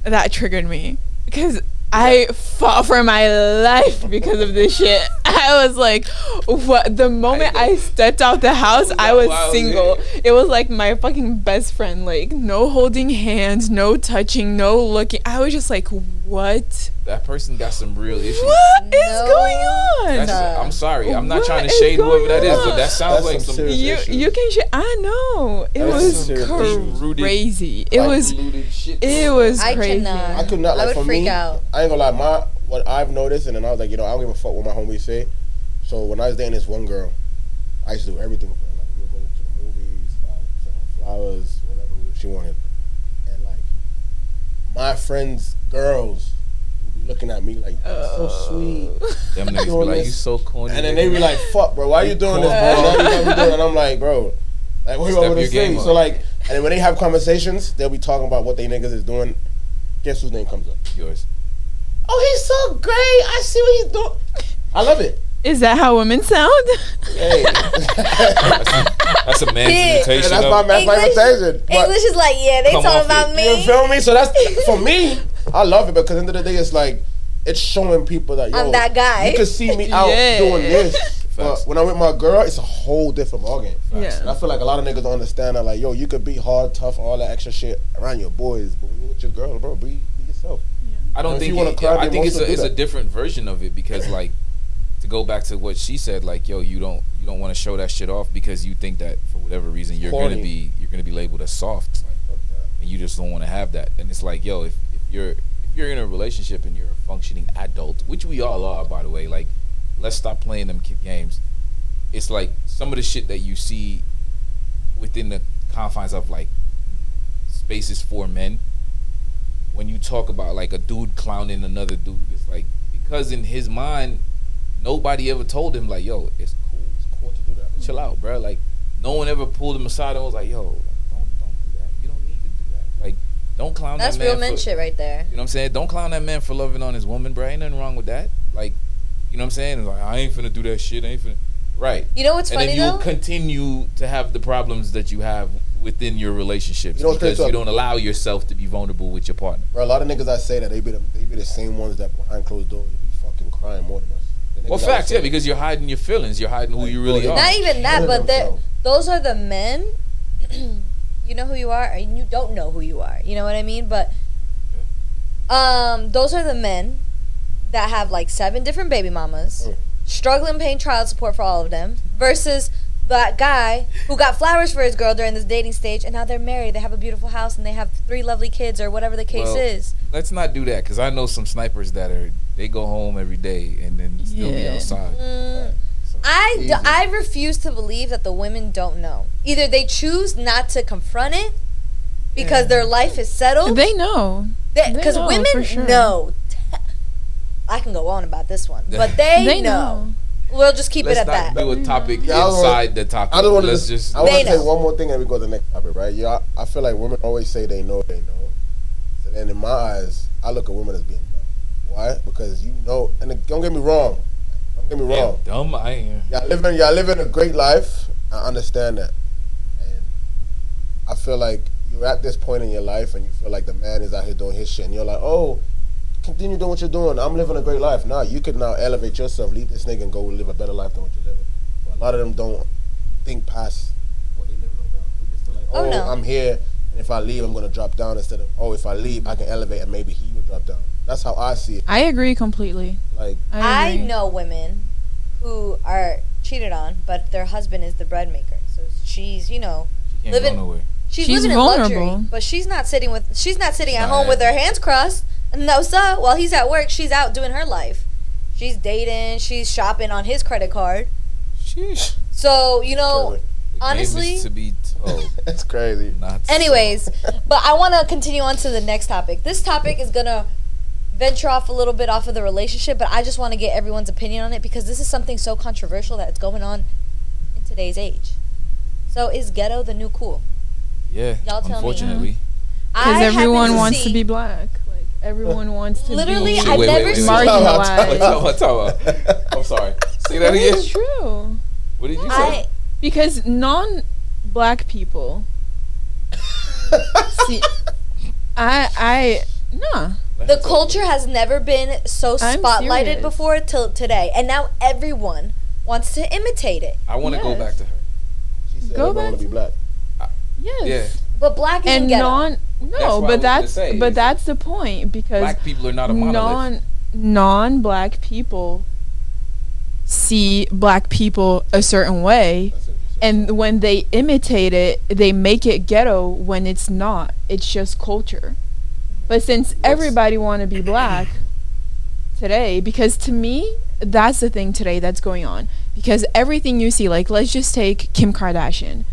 of, that triggered me. Because I fought for my life because of this shit. I was like, what? The moment I stepped out the house, I was single. It was like my fucking best friend. Like, no holding hands, no touching, no looking. I was just like, what? That person got some real issues. What is No. going on? That's, I'm sorry. I'm not What trying to is shade whoever going that is, but on? that sounds That's like some some serious You can I know. It That's was some serious issues. crazy. It Like, was polluted shit. it was I crazy. cannot. I could not, I like, would for freak me, out. I ain't gonna lie, what I've noticed, and then I was like, I don't give a fuck what my homies say. So when I was dating this one girl, I used to do everything for her. Like, we would go to the movies, send her flowers, whatever she wanted. And like, my friends' girls would be looking at me like, "You're so sweet." Them niggas be Doing like, this. you so corny. And then they be like, "Fuck, bro, why you doing this, bro? Why you gotta be doing?" And I'm like, "Bro, like, what you want me to Step your say?" game So up. like, and then when they have conversations, they'll be talking about what they niggas is doing. Guess whose name comes up? yours. Oh, he's so great. I see what he's doing. I love it. Is that how women sound? Hey, That's a man's Yeah. imitation that's of my English- invitation. But English is like, yeah, they Come talking off about it. me. you feel me? So that's for me. I love it because at the end of the day, it's like it's showing people that yo, I'm that guy. You can see me out Yeah. doing this. Facts. But when I'm with my girl, it's a whole different ballgame. Yeah. And I feel like a lot of niggas don't understand that. Like, yo, you could be hard, tough, all that extra shit around your boys, but when you're with your girl, bro, be yourself. I don't If think you wanna cry, I be think it's emotional, do it's a that. different version of it because like to go back to what she said, like, yo, you don't want to show that shit off because you think that for whatever reason you're Corny. gonna be labeled as soft, like, Fuck that. and you just don't want to have that. And it's like, yo, if you're in a relationship and you're a functioning adult, which we all are, by the way, like, let's stop playing them kid games. It's like some of the shit that you see within the confines of like spaces for men. When you talk about like a dude clowning another dude, it's like because in his mind, nobody ever told him like, yo, it's cool to do that. Chill out, bro. Like no one ever pulled him aside and was like, yo, like, don't do that. You don't need to do that. Like don't clown That's that man. real men for, shit right there. You know what I'm saying? Don't clown that man for loving on his woman, bro. Ain't nothing wrong with that. Like, you know what I'm saying? It's like I ain't finna do that shit. I ain't finna. Right. You know what's And funny then you'll though? continue to have the problems that you have within your relationships You know what's because crazy? you don't allow yourself to be vulnerable with your partner. Bro, a lot of niggas I say that they be the same ones that behind closed doors be fucking crying more than us. The niggas Well, that facts, I yeah, say- because you're hiding your feelings. You're hiding who Like, you really bro, are. Not even that, Killing but themselves. those are the men. You know who you are, and you don't know who you are. You know what I mean? But those are the men that have like 7 different baby mamas, struggling paying child support for all of them, versus that guy who got flowers for his girl during this dating stage, and now they're married. They have a beautiful house, and they have 3 lovely kids, or whatever the case Well, is. Let's not do that because I know some snipers that they go home every day and then still be Yeah. outside. So, Easy. I refuse to believe that the women don't know. Either they choose not to confront it because their life is settled. They know. Because They know, women for sure. know. I can go on about this one, but they know. We'll just keep let's it at not that. do a topic Yeah, I was inside the topic. I just want Let's to just. I want They to say know. one more thing and we go to the next topic, right? Yeah, I feel like women always say they know. So then in my eyes, I look at women as being dumb. Why? Because you know, and don't get me wrong. Don't get me wrong. Damn, dumb. I ain't. Y'all living a great life. I understand that, and I feel like you're at this point in your life, and you feel like the man is out here doing his shit, and you're like, oh, continue doing what you're doing. I'm living a great life. Nah, you could now elevate yourself, leave this nigga, and go live a better life than what you're living. But a lot of them don't think past what they living right now. They just feel like, Oh, no. I'm here, And if I leave, I'm going to drop down instead of, oh, if I leave, I can elevate and maybe he will drop down. That's how I see it. I agree completely. Like, I agree. know women who are cheated on, but their husband is the bread maker. So she's, She can't living. go nowhere. She's She's living vulnerable. in luxury, but she's not sitting at not home with her happy. hands crossed. No, sir. While he's at work, she's out doing her life. She's dating. She's shopping on his credit card. Sheesh. So crazy. The honestly, game is to be told. That's crazy. Not anyways, but I want to continue on to the next topic. This topic is gonna venture off a little bit off of the relationship, but I just want to get everyone's opinion on it because this is something so controversial that's going on in today's age. So is ghetto the new cool? Yeah. Y'all tell me. Unfortunately. Because I everyone happen wants to see- be black. Like everyone wants to Literally, be I've never seen- marginalized. I'm sorry. Say that again. It's true. What did you say? I Because non-black people see, nah. the culture has never been so I'm spotlighted serious. before till today, and now everyone wants to imitate it. I want to go Yes. back to her. She said Go everyone back want to be to- black. Yes. Yeah. But black isn't And ghetto. That's what I no, was but gonna say, but is that's the point because Black people are not a monolith. non-black people see black people a certain way, That's it. and when they imitate it, they make it ghetto when it's not. It's just culture. But since everybody want to be black today, because to me, that's the thing today that's going on. Because everything you see, like let's just take Kim Kardashian,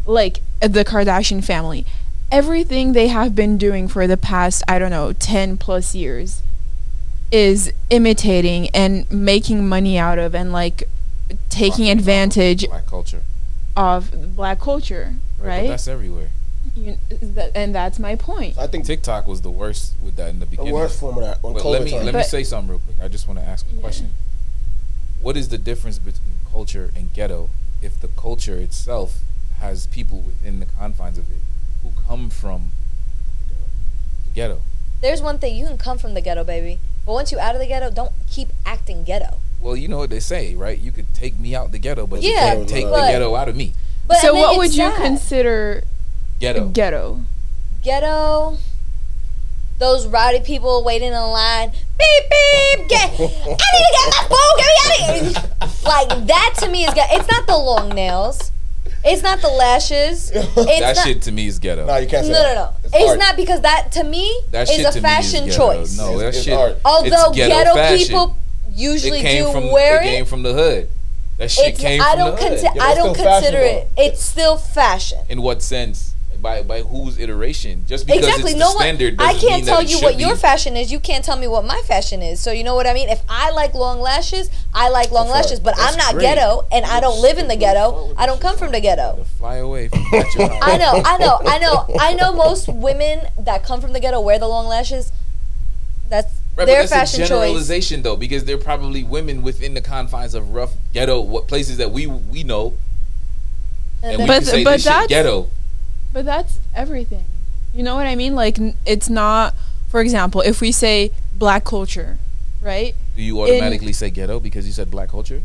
like the Kardashian family. Everything they have been doing for the past, I don't know, 10 plus years is imitating and making money out of and like taking advantage Black culture. of black culture, But right? that's everywhere. And that's my point. I think TikTok was the worst with that in the the beginning. worst form of that when But COVID let me time. But- say something real quick. I just want to ask a Yeah. question. What is the difference between culture and ghetto if the culture itself has people within the confines of it who come from the ghetto? There's one thing, you can come from the ghetto, baby, but once you out of the ghetto, don't keep acting ghetto. Well, you know what they say, right? You could take me out the ghetto, but you Yeah, can't take the but- ghetto out of me. But So and then what it's would you sad. consider Ghetto. ghetto? Ghetto, those rowdy people waiting in line. Beep beep. I need to get my phone. Get me out of here. Like that to me is ghetto. It's not the long nails. It's not the lashes. It's That not, shit to me is ghetto. No, you can't say No, that. no. It's It's art. not because that to me That is shit a to fashion me is ghetto. choice. No, that It's shit. art. Although it's ghetto fashion. people usually It came do from wear it came it, from the hood. That shit it's came I from don't the hood. consider Yeah, I but don't it's still consider fashion, it. It's still fashion. In what sense? By whose iteration? Just because Exactly. it's No the one. standard I doesn't can't mean that tell it you should what be. your fashion is. You can't tell me what my fashion is. So you know what I mean. If I like long lashes, I like long That's lashes. right. But I'm That's not great. ghetto, and I don't live in the ghetto. I don't come from the ghetto. To fly away from that, you're I know. Most women that come from the ghetto wear the long lashes. That's Right, their but that's fashion a choice. generalization though, because they're probably women within the confines of rough ghetto, what places that we know, and we But- can say but this shit that's- ghetto. But that's everything. You know what I mean? Like it's not, for example, if we say black culture, right? Do you automatically say ghetto because you said black culture?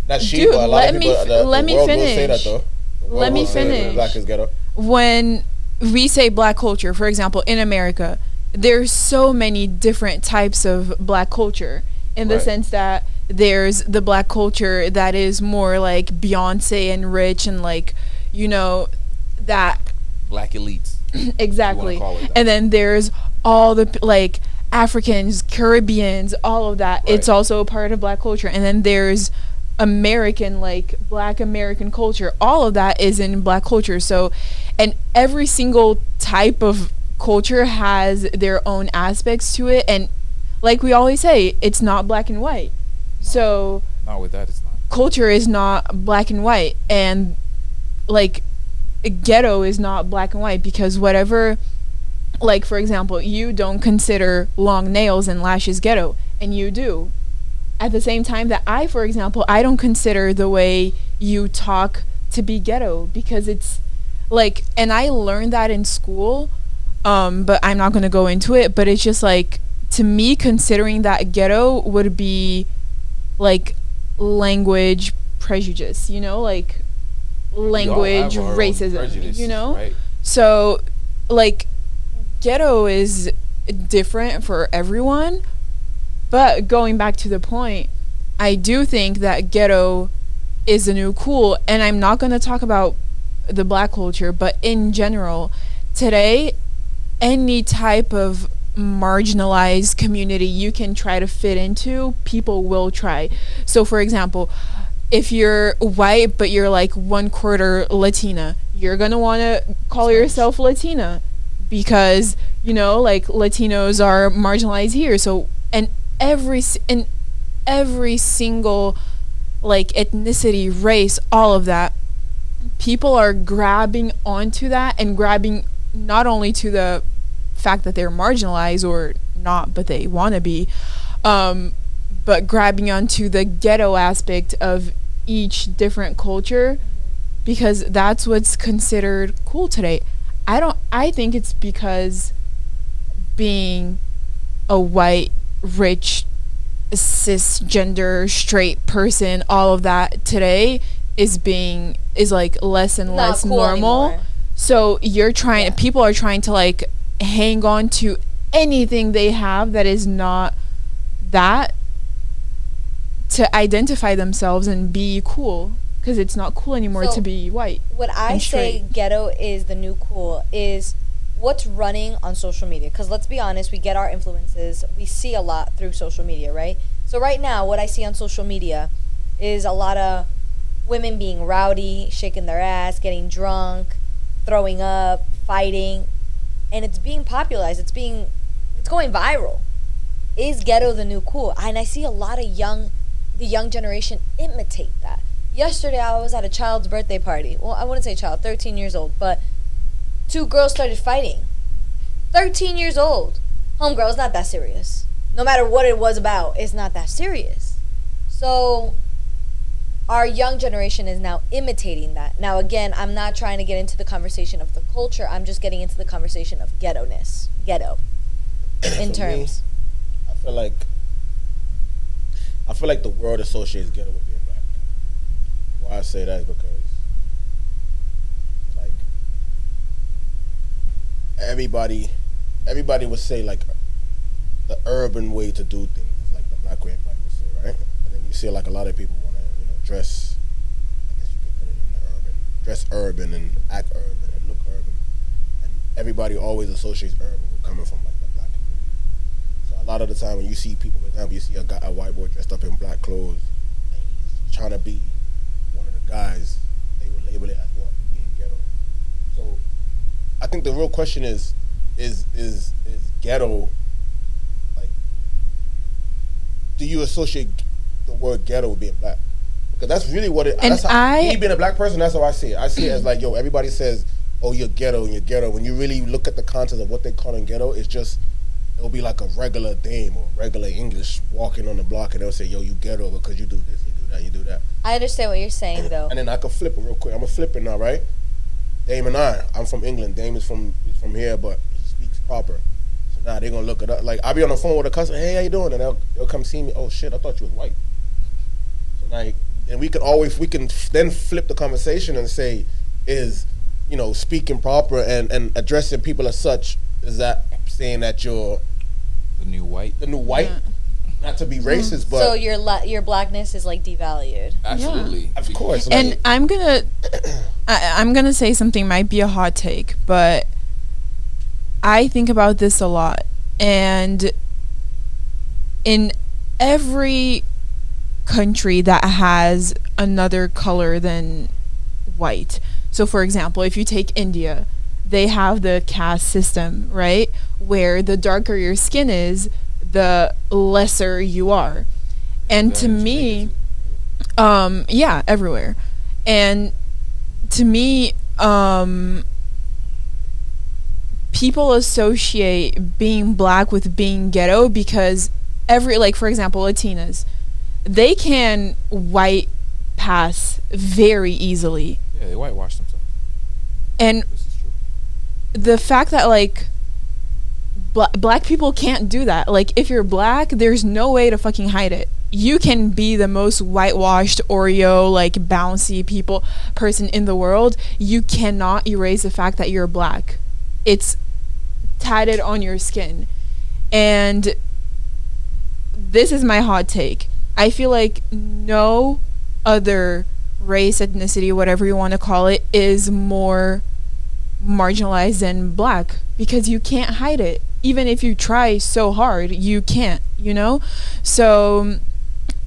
That's she, Dude, but a lot let of me people, f- the let me world will say finish. that, though. The world Let me will say that finish. Black is ghetto. When we say black culture, for example, in America, there's so many different types of black culture in the Right. sense that there's the black culture that is more like Beyonce and rich and like, you know, that Black elites. exactly. call it that. And then there's all the like Africans, Caribbeans, all of that. It's Right. also a part of black culture. And then there's American, like black American culture. All of that is in black culture. So, and every single type of culture has their own aspects to it. And like we always say, it's not black and white. So Not with that, it's not. culture is not black and white. And like ghetto is not black and white because whatever, like for example, you don't consider long nails and lashes ghetto, and you do. At the same time that I, for example, I don't consider the way you talk to be ghetto because it's like, and I learned that in school, but I'm not going to go into it, but it's just like, to me, considering that ghetto would be like language prejudice, you know, like language We all have our own racism, prejudice, you know. right? So like, ghetto is different for everyone, but going back to the point, I do think that ghetto is the new cool. And I'm not going to talk about the black culture, but in general, today, any type of marginalized community you can try to fit into, people will try. So for example, if you're white but you're like 1/4 Latina, you're gonna want to call yourself Latina, because you know, like, Latinos are marginalized here. So and every single, like, ethnicity, race, all of that, people are grabbing onto that, and grabbing not only to the fact that they're marginalized or not, but they want to be, but grabbing onto the ghetto aspect of each different culture, because that's what's considered cool today. I think it's because being a white, rich, cisgender, straight person, all of that today is like less and Not less cool normal anymore. So people are trying to, like, hang on to anything they have that is not that, to identify themselves and be cool, because it's not cool anymore So, to be white. What I and say straight. ghetto is the new cool is what's running on social media. Because let's be honest, we get our influences. We see a lot through social media, right? So right now, what I see on social media is a lot of women being rowdy, shaking their ass, getting drunk, throwing up, fighting. And it's being popularized. It's going viral. Is ghetto the new cool? And I see a lot of the young generation imitate that. Yesterday, I was at a child's birthday party. Well, I wouldn't say child, 13 years old, but 2 girls started fighting. 13 years old. Homegirl, it's not that serious. No matter what it was about, it's not that serious. So, our young generation is now imitating that. Now, again, I'm not trying to get into the conversation of the culture. I'm just getting into the conversation of ghetto-ness. Ghetto. In For terms. me, I feel like the world associates ghetto with being black. Why I say that is because, like, everybody would say, like, the urban way to do things is like the black way, everybody would say, right? And then you see, like, a lot of people want to, dress, I guess you could put it in the urban, dress urban and act urban and look urban, and everybody always associates urban with coming from, like, the black community. So a lot of the time when you see people, for example, you see a white boy dressed up in black clothes and he's trying to be one of the guys, they would label it as what? Being ghetto. So I think the real question is ghetto, like, do you associate the word ghetto with being black? Because that's really what it. And me being a black person, that's how I see it. I see it as like, yo, everybody says, "Oh, you're ghetto," and you're ghetto. When you really look at the content of what they call in ghetto, it's just, it'll be like a regular dame or regular English walking on the block, and they'll say, "Yo, you ghetto because you do this, you do that, you do that." I understand what you're saying, though. And then I can flip it real quick. I'm gonna flip it now, right? Dame and I'm from England. Dame is from here, but he speaks proper. So now they're gonna look it up. Like, I'll be on the phone with a customer, "Hey, how you doing?" And they'll come see me. "Oh shit, I thought you was white." So now. And we can then flip the conversation and say, is, speaking proper and addressing people as such, is that saying that you're the new white? Yeah. Not to be racist, but So your blackness is, like, devalued. Absolutely. of course. Like, And I'm gonna say something might be a hot take, but I think about this a lot, and in every country that has another color than white. So for example, if you take India, they have the caste system, right? Where the darker your skin is, the lesser you are. And to me, yeah, everywhere. And to me, people associate being black with being ghetto because for example, Latinas, they can white pass very easily. Yeah, they whitewash themselves. And This is true. the fact that, like, black people can't do that. Like, if you're black, there's no way to fucking hide it. You can be the most whitewashed Oreo, like, bouncy person in the world. You cannot erase the fact that you're black. it's tatted on your skin. And this is my hot take. I feel like no other race, ethnicity, whatever you want to call it, is more marginalized than black, because you can't hide it. Even if you try so hard, you can't, you know? So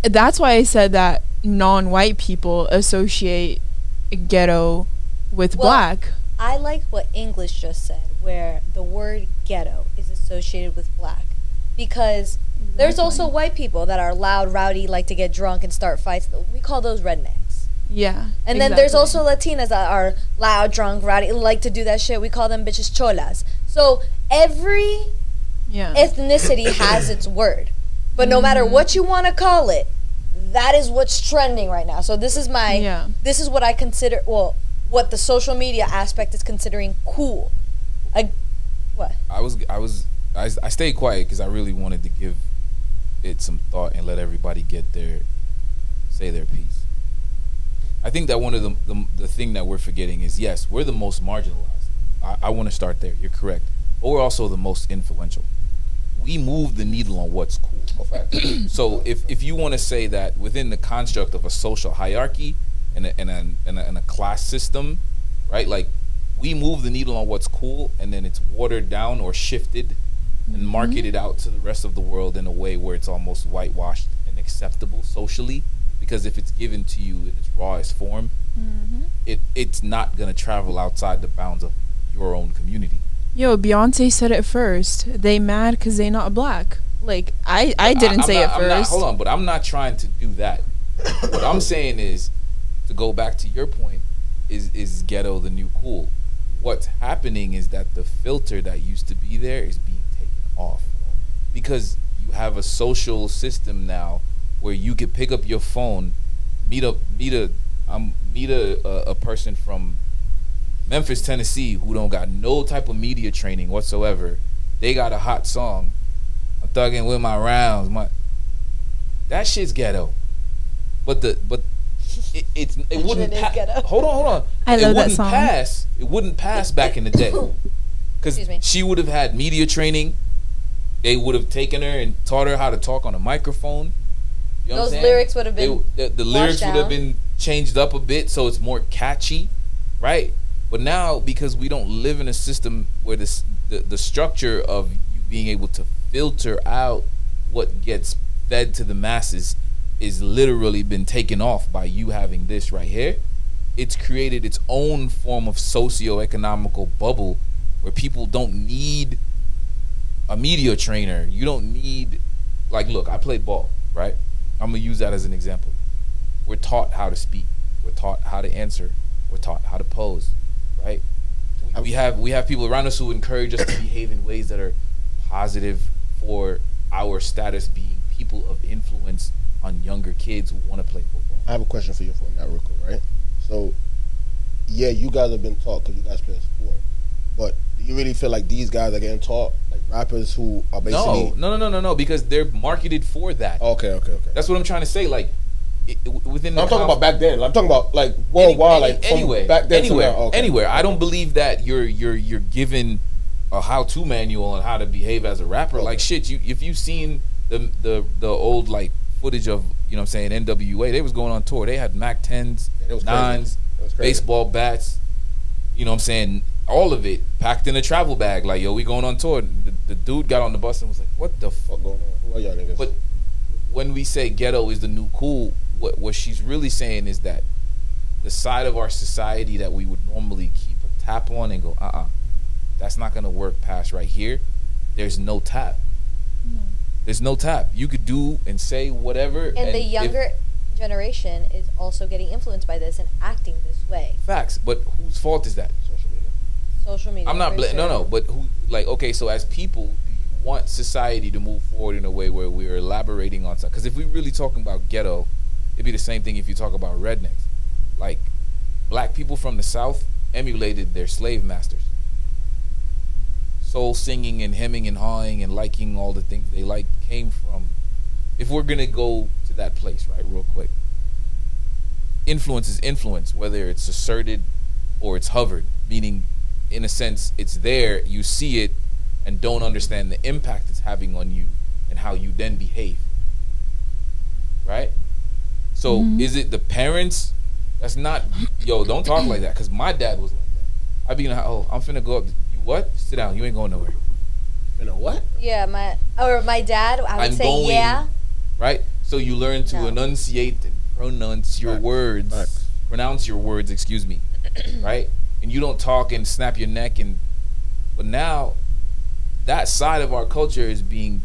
that's why I said that non-white people associate ghetto with black. I like what English just said, where the word ghetto is associated with black. Because there's also white people that are loud, rowdy, like to get drunk and start fights. We call those rednecks. Yeah. And then there's also Latinas that are loud, drunk, rowdy, like to do that shit. We call them bitches cholas. So every ethnicity has its word. But no matter what you want to call it, that is what's trending right now. So this is this is what I consider, what the social media aspect is considering cool. What? I stayed quiet because I really wanted to give it some thought and let everybody say their piece. I think that one of the thing that we're forgetting is, yes, we're the most marginalized. I want to start there. You're correct. But we're also the most influential. We move the needle on what's cool. So if you want to say that within the construct of a social hierarchy and a class system, right? Like, we move the needle on what's cool, and then it's watered down or shifted and marketed out to the rest of the world in a way where it's almost whitewashed and acceptable socially. Because if it's given to you in its rawest form, it's not gonna travel outside the bounds of your own community. Yo, Beyonce said it first. They mad because they not black. Like, I didn't say it first. Hold on, but I'm not trying to do that. What I'm saying is, to go back to your point, is ghetto the new cool? What's happening is that the filter that used to be there is being taken off, because you have a social system now where you could pick up your phone, meet a person from Memphis, Tennessee, who don't got no type of media training whatsoever. They got a hot song. I'm thugging with my rounds. That shit's ghetto. But it wouldn't pass. Hold on. I love that song. It wouldn't pass back in the day, because she would have had media training. They would have taken her and taught her how to talk on a microphone. You know those lyrics would have been the lyrics would have been changed up a bit so it's more catchy, right? But now, because we don't live in a system where the structure of you being able to filter out what gets fed to the masses is literally been taken off by you having this right here, it's created its own form of socio-economical bubble where people don't need a media trainer. You don't need, like, look, I played ball, right? I'm gonna use that as an example. We're taught how to speak. We're taught how to answer. We're taught how to pose, right? We have people around us who encourage us to behave in ways that are positive for our status, being people of influence on younger kids who want to play football. I have a question for you from that, real quick, right? So, yeah, you guys have been taught because you guys play a sport, but do you really feel like these guys are getting taught, like rappers who are basically... No, because they're marketed for that. Okay. That's what I'm trying to say. Like, within the... I'm talking about back then. I'm talking about, like, worldwide, anywhere. I don't believe that you're given a how-to manual on how to behave as a rapper. Like, shit, if you've seen the old, like, footage of, you know what I'm saying, NWA, they was going on tour. They had Mac 10s, 9s, baseball bats, you know what I'm saying, all of it packed in a travel bag. Like, yo, we going on tour. The dude got on the bus and was like, what the fuck going on? Who are y'all niggas? But when we say ghetto is the new cool, what she's really saying is that the side of our society that we would normally keep a tap on and go, that's not going to work past right here. There's no tap. There's no tap. You could do and say whatever. And the younger generation is also getting influenced by this and acting this way. Facts. But whose fault is that? Social media. I'm not no, but who, like, okay, so as people, do you want society to move forward in a way where we're elaborating on something? Because if we're really talking about ghetto, it'd be the same thing if you talk about rednecks. Like, black people from the South emulated their slave masters. Soul singing and hemming and hawing and liking all the things they like came from, if we're going to go to that place, right, real quick. Influence is influence, whether it's asserted or it's hovered, meaning in a sense, it's there. You see it and don't understand the impact it's having on you and how you then behave. Right? So is it the parents? That's not, yo, don't talk like that, because my dad was like that. I'd be like, oh, I'm finna go up. You what? Sit down. You ain't going nowhere. Finna what? Yeah, my dad, I would I'm say going, yeah. Right? So you learn to No. enunciate and pronounce your words. Facts. Pronounce your words, excuse me. Right? And you don't talk and snap your neck. But now, that side of our culture is being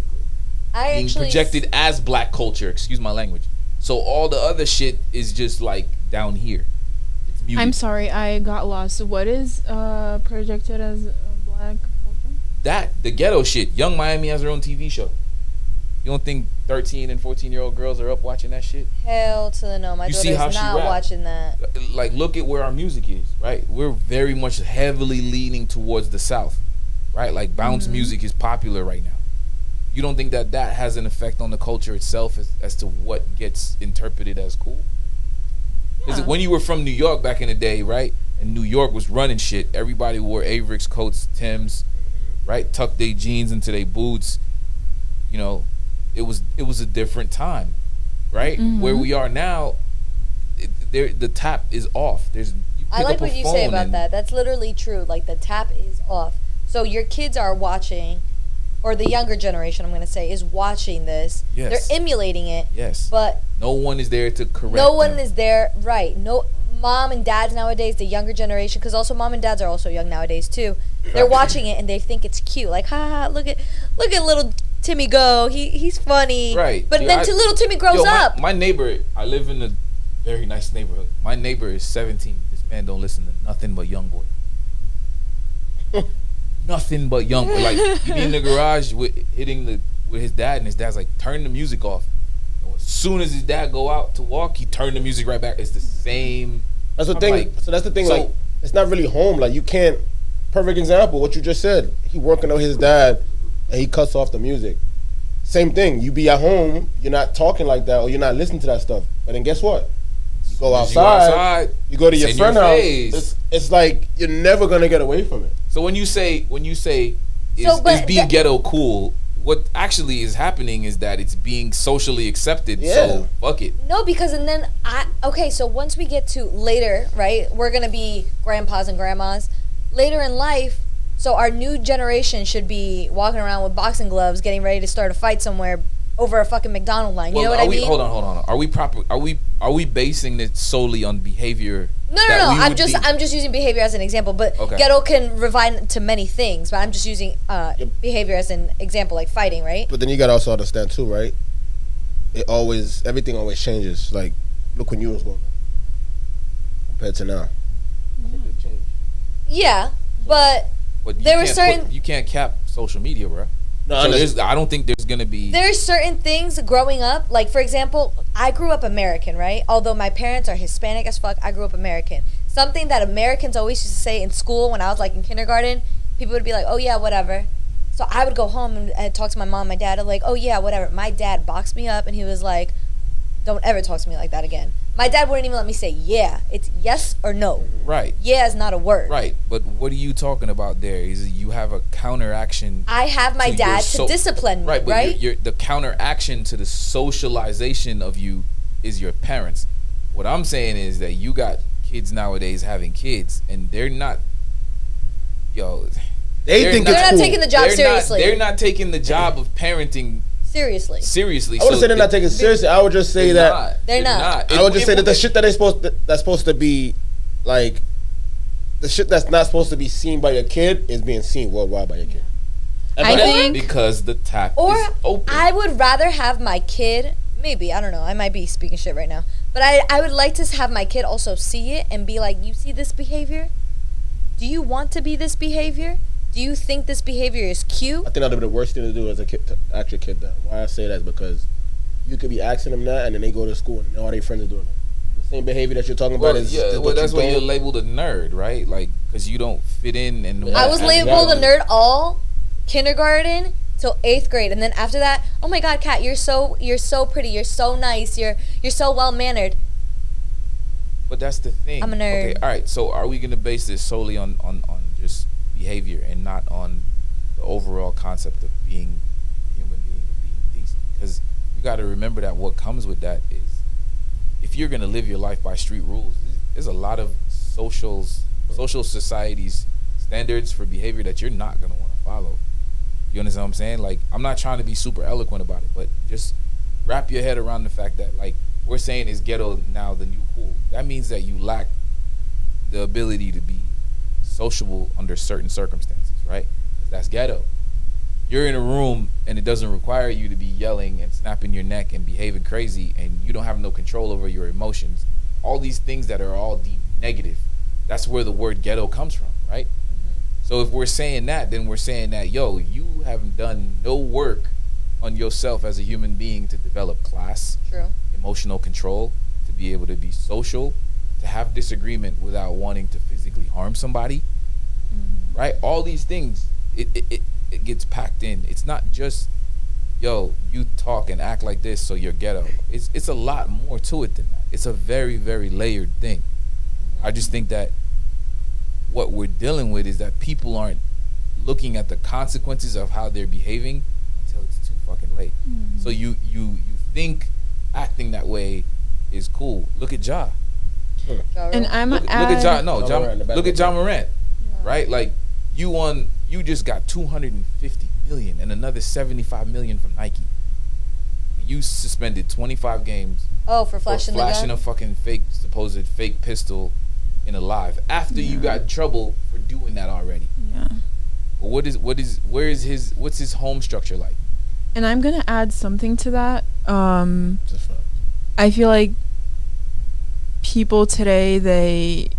projected as black culture. Excuse my language. So all the other shit is just like down here. It's muted. I'm sorry, I got lost. What is projected as black culture? The ghetto shit. Young Miami has their own TV show. You don't think 13 and 14-year-old girls are up watching that shit? Hell to the no. My You see how daughter's she not rap? watching that. Like, look at where our music is, right? We're very much heavily leaning towards the South, right? Like, bounce music is popular right now. You don't think that has an effect on the culture itself as to what gets interpreted as cool? Is it when you were from New York back in the day, right? And New York was running shit. Everybody wore Avirex coats, Timbs, right? Tucked their jeans into their boots. You know, it was a different time, right? Where we are now, the tap is off. I like what you say about that. That's literally true. Like, the tap is off. So your kids are watching, or the younger generation, I'm going to say, is watching this. Yes. They're emulating it. Yes. But no one is there to correct no one them. is there, right. No mom and dads nowadays, the younger generation, because also mom and dads are also young nowadays too. They're watching it and they think it's cute. Like, ha, look at little Timmy go. He's funny. Right. But then till little Timmy grows up. My neighbor, I live in a very nice neighborhood. My neighbor is 17. This man don't listen to nothing but young boy. Nothing but young boy. Like, he be in the garage with his dad, and his dad's like, turn the music off. And as soon as his dad go out to walk, he turn the music right back. It's the same. That's the I'm thing. like, so that's the thing. so- Like, it's not really home. Like, you can't. Perfect example. What you just said. He working on his dad, and he cuts off the music. Same thing. You be at home. You're not talking like that, or you're not listening to that stuff. But then guess what? You go outside. You go to your friend's house. It's like you're never gonna get away from it. So when you say is being ghetto cool, what actually is happening is that it's being socially accepted. Yeah. So fuck it. No, because and then so once we get to later, right, we're going to be grandpas and grandmas. Later in life, so our new generation should be walking around with boxing gloves getting ready to start a fight somewhere over a fucking McDonald's line. You know what I mean? Hold on. Are we basing it solely on behavior? No. I'm just using behavior as an example, but Okay. ghetto can revive to many things. But I'm just using behavior as an example, like fighting, right? But then you gotta also understand too, right? Everything always changes. Like, look when you was going compared to now. Yeah, but there were certain. You can't cap social media, bro. No, So I don't think there's gonna be. There's certain things growing up, like for example, I grew up American, right? Although my parents are Hispanic as fuck, I grew up American. Something that Americans always used to say in school when I was like in kindergarten, people would be like, "Oh yeah, whatever." So I would go home and talk to my mom, and my dad, and like, "Oh yeah, whatever." My dad boxed me up, and he was like, "Don't ever talk to me like that again." My dad wouldn't even let me say yeah. It's yes or no. Right. Yeah is not a word. Right. But what are you talking about there? Is you have a counteraction. I have my dad to discipline me, right? But right? You're, the counteraction to the socialization of you is your parents. What I'm saying is that you got kids nowadays having kids, and they're not. Yo. They think they're it's not cool. taking the job seriously. They're not taking the job of parenting seriously. I wouldn't say they're not taking it seriously. I would just say that they're not. I would just say that the shit that that's supposed to be like the shit that's not supposed to be seen by your kid is being seen worldwide by your kid. I think because the tap or is open. I would rather have my kid. Maybe I don't know. I might be speaking shit right now, but I would like to have my kid also see it and be like, "You see this behavior? Do you want to be this behavior? Do you think this behavior is cute?" I think that would be the worst thing to do as a kid, to ask your kid that. Why I say that is because you could be asking them that, and then they go to school and all their friends are doing it. The same behavior that you're talking about is. Yeah, well, that's why you're labeled a nerd, right? Like, because you don't fit in. And I was labeled a nerd all kindergarten till 8th grade, and then after that, oh my God, Kat, you're so pretty, you're so nice, you're so well mannered. But that's the thing. I'm a nerd. Okay, all right. So are we gonna base this solely on just behavior and not on the overall concept of being a human being and being decent. Because you got to remember that what comes with that is, if you're gonna live your life by street rules, there's a lot of social society's standards for behavior that you're not gonna want to follow. You understand what I'm saying? Like, I'm not trying to be super eloquent about it, but just wrap your head around the fact that, like, we're saying is ghetto now the new cool. That means that you lack the ability to be sociable under certain circumstances, right? 'Cause that's ghetto. You're in a room and it doesn't require you to be yelling and snapping your neck and behaving crazy, and you don't have no control over your emotions. All these things that are all deep negative. That's where the word ghetto comes from, right? So if we're saying that, then we're saying that, yo, you haven't done no work on yourself as a human being to develop class, True. emotional control, to be able to be social, to have disagreement without wanting to physically harm somebody, right? All these things, it gets packed in. It's not just, yo, you talk and act like this, so you're ghetto. It's a lot more to it than that. It's a very, very layered thing. I just think that what we're dealing with is that people aren't looking at the consequences of how they're behaving until it's too fucking late. So you think acting that way is cool. Look at Ja. And I'm Look at Ja. No, Ja Morant, look at Ja Morant. Right? Like, you just got 250 million and another 75 million from Nike. You suspended 25 games Oh, for flashing the flashing gun? a fucking supposed fake pistol in a live after you got in trouble for doing that already. Yeah. Well, what's his home structure like? And I'm gonna add something to that. It's a fact. I feel like people today, they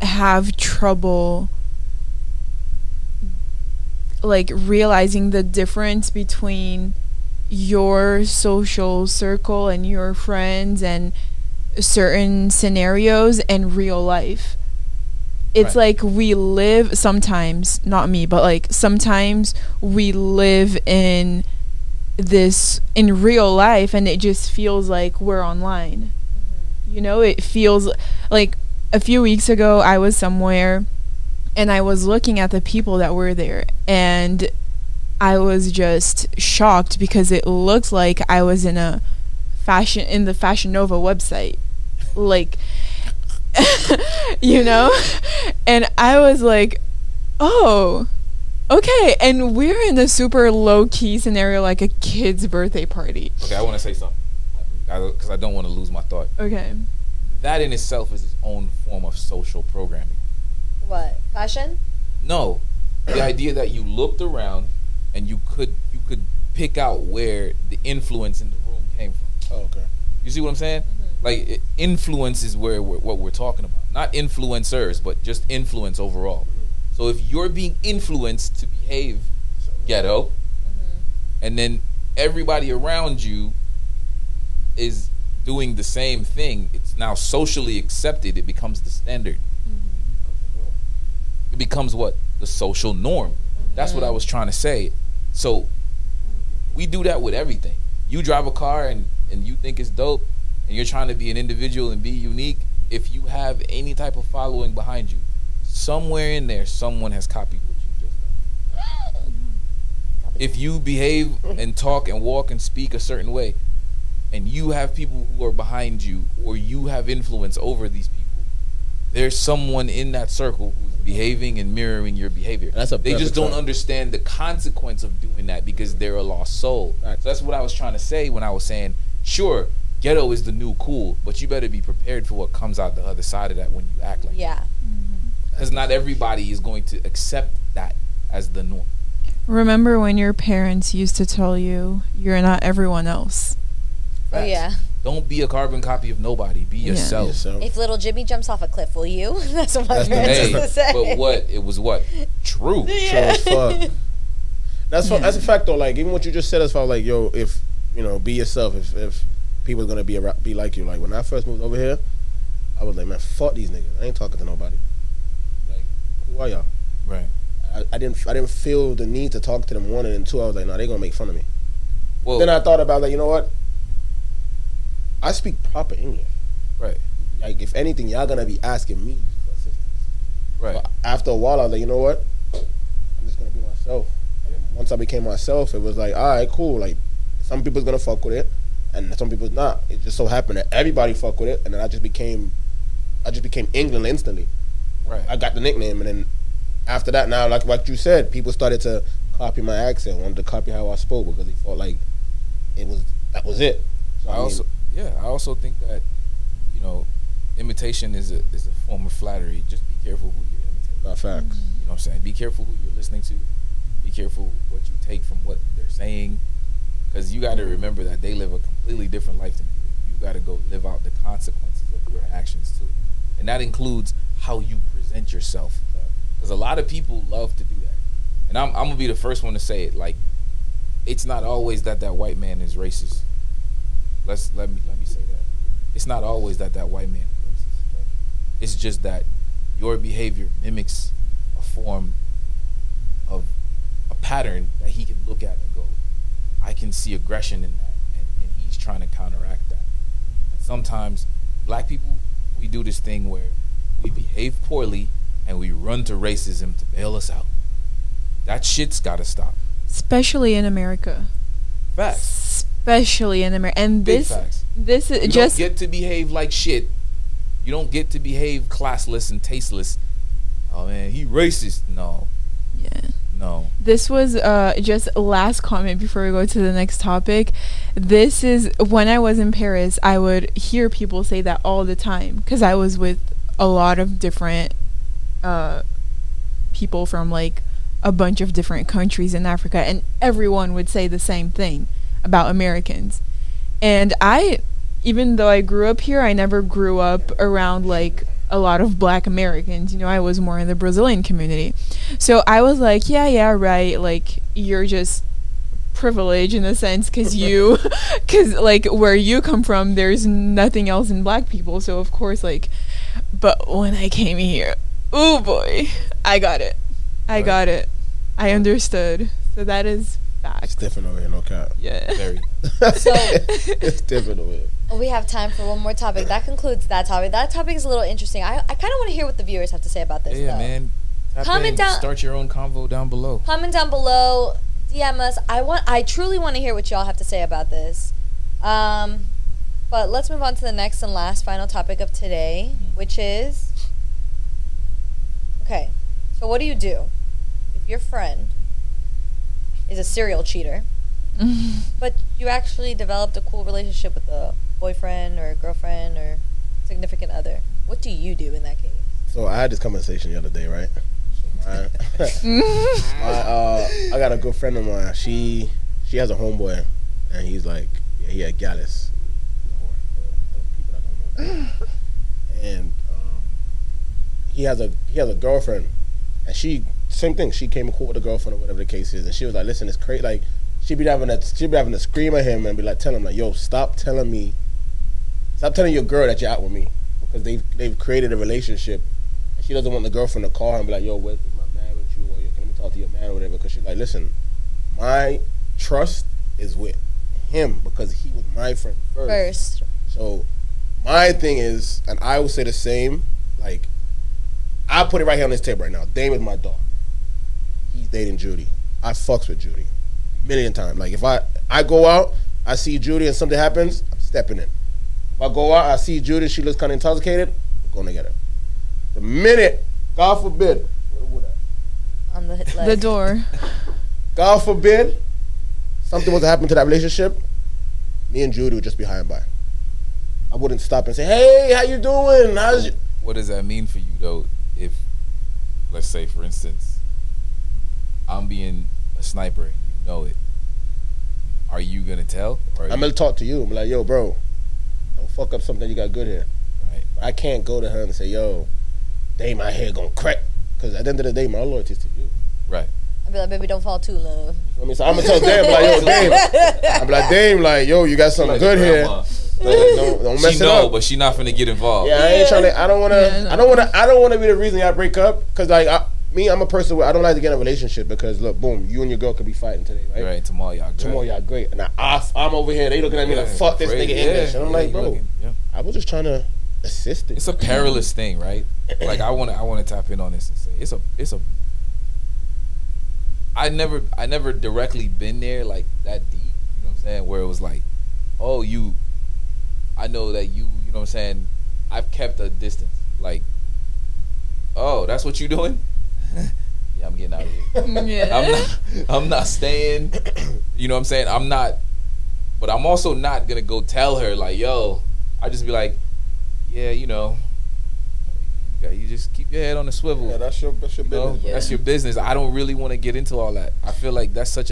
have trouble like realizing the difference between your social circle and your friends and certain scenarios and real life. It's Right. like we live sometimes, not me, but like sometimes we live in this in real life and it just feels like we're online. You know, it feels like a few weeks ago I was somewhere and I was looking at the people that were there and I was just shocked because it looked like I was in the Fashion Nova website. Like you know? And I was like, "Oh, okay." And we're in a super low-key scenario, like a kid's birthday party. Okay, I want to say something because I don't want to lose my thought. Okay. That in itself is its own form of social programming. What? Fashion? No, the idea that you looked around and you could pick out where the influence in the room came from. Oh, okay. You see what I'm saying? Like, influence is what we're talking about. Not influencers, but just influence overall. So if you're being influenced to behave ghetto, and then everybody around you is doing the same thing, it's now socially accepted. It becomes the standard. It becomes what? The social norm. That's what I was trying to say. So we do that with everything. You drive a car and you think it's dope, and you're trying to be an individual and be unique. If you have any type of following behind you, somewhere in there, someone has copied what you just done. If you behave and talk and walk and speak a certain way, and you have people who are behind you, or you have influence over these people, there's someone in that circle who's behaving and mirroring your behavior. That's a they just perfect don't point. understand the consequence of doing that because they're a lost soul. Right. So that's what I was trying to say when I was saying, sure, ghetto is the new cool, but you better be prepared for what comes out the other side of that when you act like that. Yeah. Because not everybody is going to accept that as the norm. Remember when your parents used to tell you you're not everyone else? Oh, Facts. yeah. Don't be a carbon copy of nobody. Be Yeah. yourself. Yourself. If little Jimmy jumps off a cliff, will you? That's what my That's the- parents Hey, used to say. but what? It was what? True. True as fuck. That's a fact though. Like even what you just said as far as like, yo, if you know, be yourself. If people are gonna be like you. Like when I first moved over here, I was like, man, fuck these niggas. I ain't talking to nobody. Like, who are y'all? Right. I didn't feel the need to talk to them. One, and then two, I was like, nah, they gonna make fun of me. Well, Then I thought about like, you know what? I speak proper English. right. Like if anything, y'all gonna be asking me for assistance. Right. But after a while, I was like, you know what? I'm just gonna be myself. And once I became myself, it was like, all right, cool. Like, some people's gonna fuck with it, and some people's not. It just so happened that everybody fuck with it, and then I just became England instantly. Right. I got the nickname, and then after that, now, like what you said, people started to copy my accent, wanted to copy how I spoke because they felt like that was it. So, I also think that, you know, imitation is a form of flattery. Just be careful who you're imitating. Not facts. You know what I'm saying? Be careful who you're listening to. Be careful what you take from what they're saying, because you got to remember that they live a completely different life than you. You got to go live out the consequences of your actions too, and that includes how you present yourself. Because a lot of people love to do that, and I'm gonna be the first one to say it. Like, it's not always that white man is racist. Let me say that. It's not always that white man is racist. It's just that your behavior mimics a form of a pattern that he can look at and go, I can see aggression in that, and he's trying to counteract that. And sometimes black people, we do this thing where we behave poorly and we run to racism to bail us out. That shit's gotta stop. Especially in America. Facts. Especially in America. And Big facts. this is You just don't get to behave like shit. You don't get to behave classless and tasteless. Oh man, he racist. No. Yeah. No. This was just last comment before we go to the next topic. This is when I was in Paris, I would hear people say that all the time because I was with a lot of different people from like a bunch of different countries in Africa, and everyone would say the same thing about Americans. And even though I grew up here, I never grew up around like a lot of black Americans. You know, I was more in the Brazilian community. So I was like, yeah, right. Like, you're just privileged in a sense because like where you come from, there's nothing else in black people. So of course, like, but when I came here, oh boy, I got it. I got it. I understood. So that is fact. It's different over here, no cap. Yeah. Very. So It's different over here. we have time for one more topic. That concludes that topic. That topic is a little interesting. I kind of want to hear what the viewers have to say about this. Yeah, though. man. Comment down. Start your own convo down below. Comment down below. DM us. I truly want to hear what y'all have to say about this. But let's move on to the next and last final topic of today, which is, okay, so what do you do if your friend is a serial cheater, but you actually developed a cool relationship with a boyfriend or a girlfriend or significant other? What do you do in that case? So I had this conversation the other day, right? So I got a good friend of mine. She has a homeboy, and he's like, yeah, he had Gallus. People that don't know that. And he has a girlfriend, and same thing. She came cool with the girlfriend or whatever the case is, and she was like, listen, it's crazy. Like, she'd be having to scream at him and be like, tell him like, yo, stop telling your girl that you're out with me, because they've created a relationship. She doesn't want the girlfriend to call her and be like, yo, where's my man with you? Or let me talk to your man or whatever. Because she's like, listen, my trust is with him because he was my friend first. So my thing is, and I will say the same, like, I'll put it right here on this table right now. Dame is my dog. He's dating Judy. I fucks with Judy a million times. Like, if I go out, I see Judy and something happens, I'm stepping in. If I go out, I see Judy, she looks kind of intoxicated, we're going together. The minute, God forbid, On the The door. God forbid, something was to happen to that relationship, me and Judy would just be high and by. I wouldn't stop and say, hey, how you doing? What does that mean for you, though, if, let's say, for instance, I'm being a sniper and you know it? Are you going to tell? I'm going to talk to you. I'm like, yo, bro, don't fuck up something you got good here. Right. I can't go to her and say, yo, Dame, my hair gonna crack. Because at the end of the day, my loyalty is to you. Right. I'd be like, baby, don't fall too in love. You feel me? So I'm going to tell Dame, like, yo, Dame. I'm like, Dame, like, yo, you got something good here. Don't mess she it know, up. but she not finna get involved. Yeah, I ain't trying to. I don't want to be the reason y'all break up. Because like I'm a person where I don't like to get in a relationship because look, boom, you and your girl could be fighting today, right? Right. Tomorrow y'all great. And I'm over here. They looking at me like, fuck this nigga English. And I'm like, bro, I was just trying to assist it. It's a perilous thing, right? like I want to tap in on this and say it's a. I never directly been there like that deep. You know what I'm saying? Where it was like, oh, I know that you know what I'm saying. I've kept a distance. Like, oh, that's what you doing? Yeah, I'm getting out of here. Yeah. I'm not staying. You know what I'm saying? I'm not, but I'm also not gonna go tell her like, yo. I just be like, yeah, you know, you just keep your head on the swivel. Yeah, that's your business. Yeah. That's your business. I don't really want to get into all that. I feel like that's such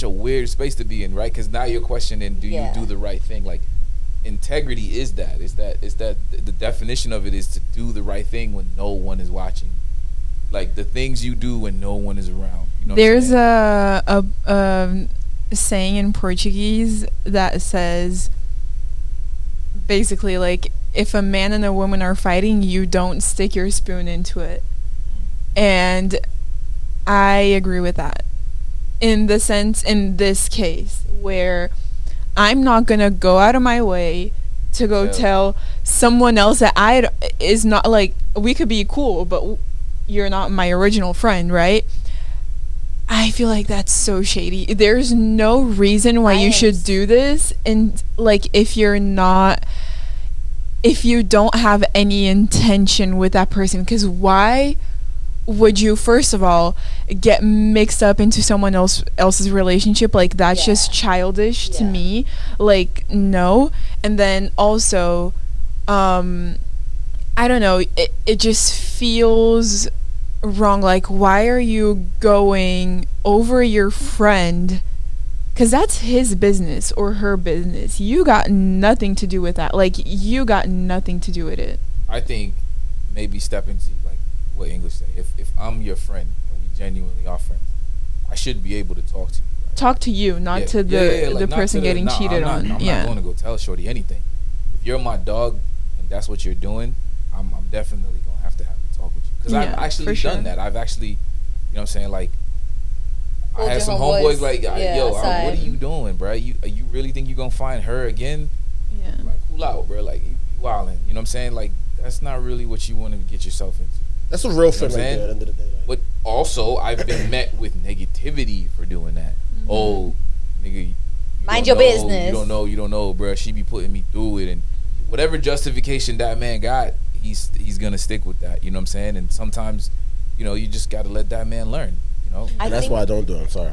a weird space to be in, right? Because now you're questioning, do you do the right thing? Like, integrity is that. It's that the definition of it is to do the right thing when no one is watching. Like the things you do when no one is around. You know There's a saying in Portuguese that says basically like if a man and a woman are fighting, you don't stick your spoon into it. And I agree with that. In the sense, in this case, where I'm not going to go out of my way to go tell someone else that is not, like, we could be cool, but you're not my original friend, right? I feel like that's so shady. There's no reason why you should do this. And, like, if you don't have any intention with that person, because why would you, first of all, get mixed up into someone else's relationship? Like, that's just childish to me. Like, no. And then also, I don't know, it just feels wrong. Like, why are you going over your friend? Because that's his business or her business. You got nothing to do with that. Like, you got nothing to do with it. I think maybe step into, like, what English say. If I'm your friend and we genuinely are friends, I should be able to talk to you. Right? Talk to you, not to the person getting cheated on. I'm not going to go tell Shorty anything. If you're my dog and that's what you're doing, I'm definitely going to have a talk with you. Because I've actually done that. I've actually, you know what I'm saying, like, I had some homeboys like, yo, what are you doing, bro? You really think you're going to find her again? Yeah. Like, cool out, bro. Like, you wildin'. You know what I'm saying? Like, that's not really what you want to get yourself into. That's a real friend right there at the end of the day. Like. But also, I've been met with negativity for doing that. Mm-hmm. Oh, nigga, mind your business. You don't know, bro. She be putting me through it. And whatever justification that man got, he's going to stick with that. You know what I'm saying? And sometimes, you know, you just got to let that man learn. You know? And that's why I don't do it. I'm sorry.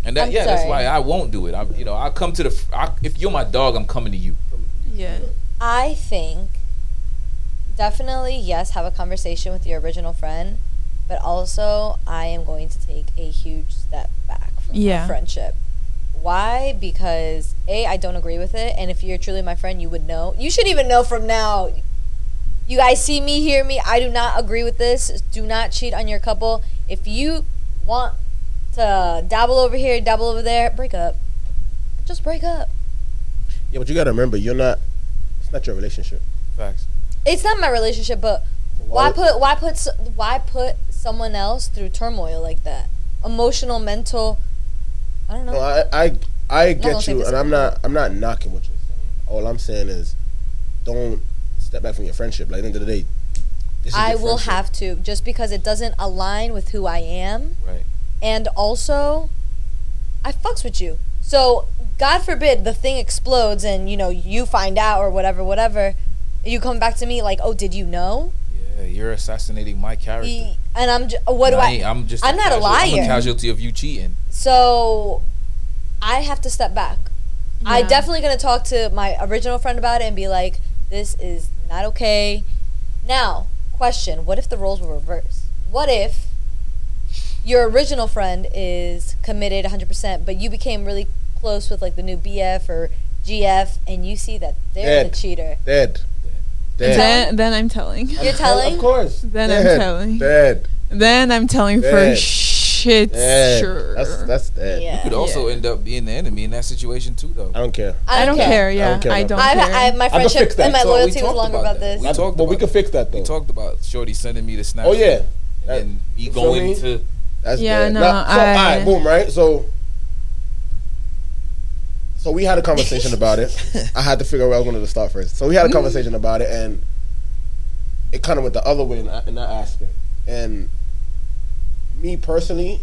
And that's why I won't do it. I'll come to if you're my dog, I'm coming to you. Yeah. I think definitely, yes, have a conversation with your original friend, but also I am going to take a huge step back from our friendship. Why? Because I don't agree with it, and if you're truly my friend, you would know. You should even know from now. You guys see me, hear me. I do not agree with this. Do not cheat on your couple. If you want to dabble over here, dabble over there, break up. Just break up. Yeah, but you got to remember, it's not your relationship. Facts. It's not my relationship, but why put someone else through turmoil like that? Emotional, mental. I don't know. No, I get you, and I'm not knocking what you're saying. All I'm saying is, don't step back from your friendship. Like, at the end of the day, I will have to, just because it doesn't align with who I am. Right. And also, I fucks with you. So, God forbid the thing explodes and, you find out or whatever. You come back to me like, oh, did you know? Yeah, you're assassinating my character. And I'm not a liar. I'm a casualty of you cheating. So, I have to step back. Yeah. I'm definitely going to talk to my original friend about it and be like, this is not okay. Now, question, what if the roles were reversed? What if your original friend is committed 100%, but you became really close with, like, the new BF or GF, and you see that they're the cheater? Dead. Then I'm telling. You're telling? Of course. Then I'm telling. Dead. Then I'm telling for shit sure. That's dead. Yeah. You could also end up being the enemy in that situation too, though. I don't care. I don't care. Yeah, I don't care. My friendship and my loyalty was longer about this. We could fix that though. We talked about Shorty sending me the snap. Oh yeah. And me going to. That's dead. No. All right, boom, right? So we had a conversation about it. I had to figure out where I was going to start first. So we had a conversation about it, and it kind of went the other way in that aspect. And me personally,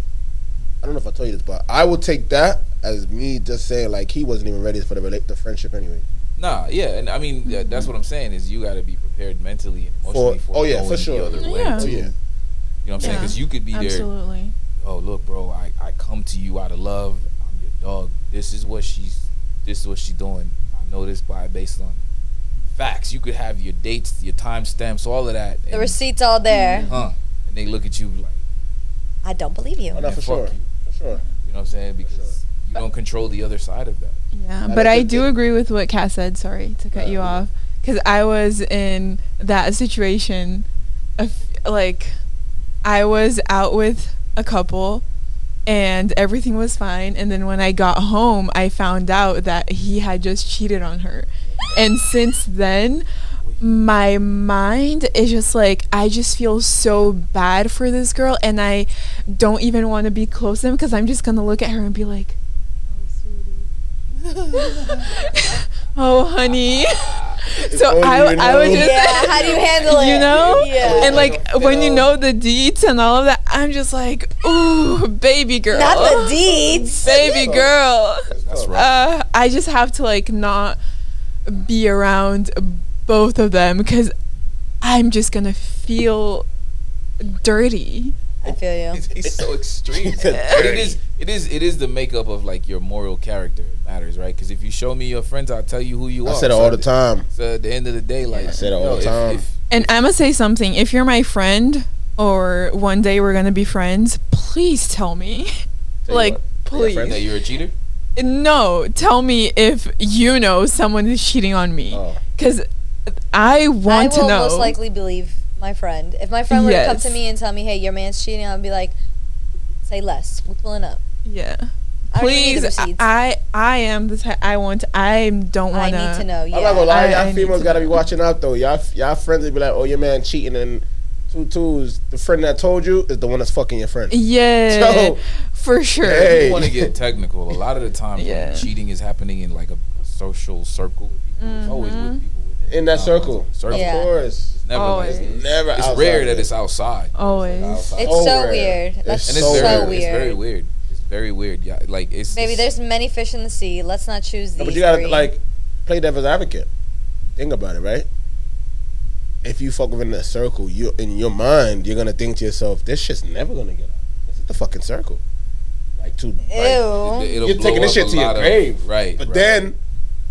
I don't know if I told you this, but I would take that as me just saying like he wasn't even ready for the friendship anyway. Nah, yeah, and I mean that's what I'm saying is you got to be prepared mentally and emotionally for for going sure. the other way Yeah. too. Yeah. You know what I'm saying? Because you could be there. Absolutely. Oh, look, bro, I come to you out of love. I'm your dog. This is what she's doing. I know this based on facts. You could have your dates, your timestamps, all of that. The receipts all there. And they look at you like, I don't believe you. Oh, no, man, for fuck sure. you. For sure. You know what I'm saying? Because you don't control the other side of that. Yeah, That but is I the do thing. agree with what Kat said. Sorry to cut you Yeah. off, because I was in that situation. Like, I was out with a couple, and everything was fine. And then when I got home, I found out that he had just cheated on her. And since then, my mind is just like, I just feel so bad for this girl, and I don't even want to be close to him because I'm just gonna look at her and be like, oh, sweetie. Oh, honey. So only I you would know. just, Yeah, how do you handle it? you know? Yeah. And like when you know the deeds and all of that, I'm just like, ooh, baby girl. Not the deeds. Baby girl. That's right. I just have to like not be around both of them because I'm just gonna feel dirty. I feel you. It's so extreme. It's a But it is the makeup of like your moral character it matters, right? Because if you show me your friends, I'll tell you who you I are. said it all the time. So at the end of the day, like I said it all the time. And I'm gonna say something. If you're my friend or one day we're gonna be friends, please tell me. Tell you Like, what, please. friend that you're a cheater. No, tell me if you know someone is cheating on me. Oh. Because I want I to will know. most likely believe my friend. If my friend were to come Yes. to me and tell me, hey, your man's cheating, I'd be like, say less. We're pulling up. Yeah. I already need the Please, receipts. I am the type, I don't want I need to know. Yeah. I'm not gonna lie, I y'all need females to gotta be know. watching out though. Y'all friends will be like, oh, your man cheating, and 2 twos. The friend that told you is the one that's fucking your friend. Yeah, So, for sure. hey. You want to get technical. A lot of the times Yeah. when cheating is happening in like a social circle with people, it's always with people within In that the circle. circle. Yeah. Of course. It's never Always. like It's never it's outside rare of that it. it's outside. Always. Outside. It's Oh, so rare. weird. That's It's And so it's so very, weird. it's very weird. It's very weird. Yeah, like it's Baby, it's- there's many fish in the sea. Let's not choose these. No, but you gotta three. like play devil's advocate. Think about it, right? If you fuck within that circle, you in your mind you're gonna think to yourself, this shit's never gonna get out. This is the fucking circle. Like to Ew. like, it'll you're blow taking this up shit a to your lot of- grave. right? But right. then,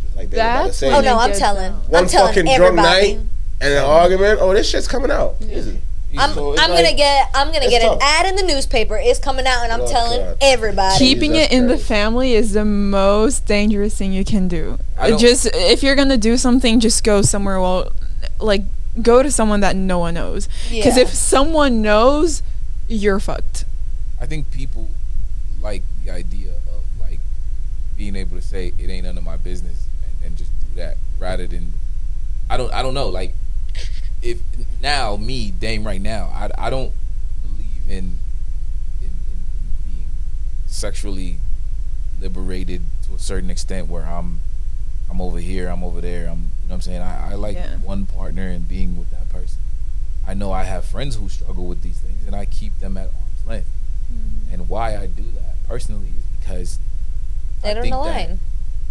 just like they were about to That's say, Oh no, I'm Gets telling. out. one I'm telling fucking everybody. drunk night and an argument, oh, this shit's coming out. Easy. I'm So it's gonna like- get it's an tough. ad in the newspaper. It's coming out, and I'm Oh, telling God. everybody. Keeping Jesus it in the Christ. family is the most dangerous thing you can do. I don't- Just if you're gonna do something, just go somewhere. Well, like go to someone that no one knows. Because Yeah. if someone knows, you're fucked. I think people like the idea of like being able to say it ain't none of my business and just do that rather than I don't know, like if now me Dame right now I don't believe in being sexually liberated to a certain extent where I'm over here, I'm over there, you know what I'm saying? I like Yeah. one partner and being with that person. I know I have friends who struggle with these things and I keep them at arm's length. And why I do that personally is because They I don't think align. that,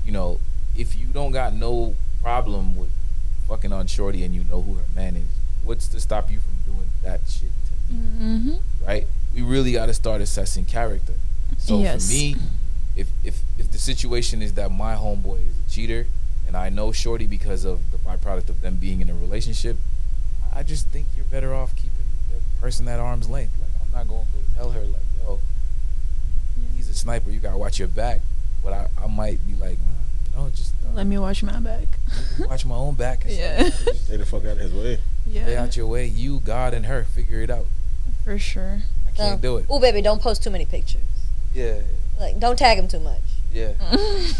you know, if you don't got no problem with fucking on shorty and you know who her man is, what's to stop you from doing that shit to me? Mm-hmm. Right? We really got to start assessing character. So Yes. for me, if the situation is that my homeboy is a cheater and I know shorty because of the byproduct of them being in a relationship, I just think you're better off keeping the person at arm's length. Like I'm not going to go tell her like, yo, he's a sniper, you got to watch your back. But I might be like, well, you know, just Let me watch my back. watch my own back and Yeah. Stay the fuck out of his way. stay Yeah, out your way. You, God, and her, figure it out. for sure. I can't do it. Oh, baby, don't post too many pictures. Yeah, Like, don't tag him too much. yeah.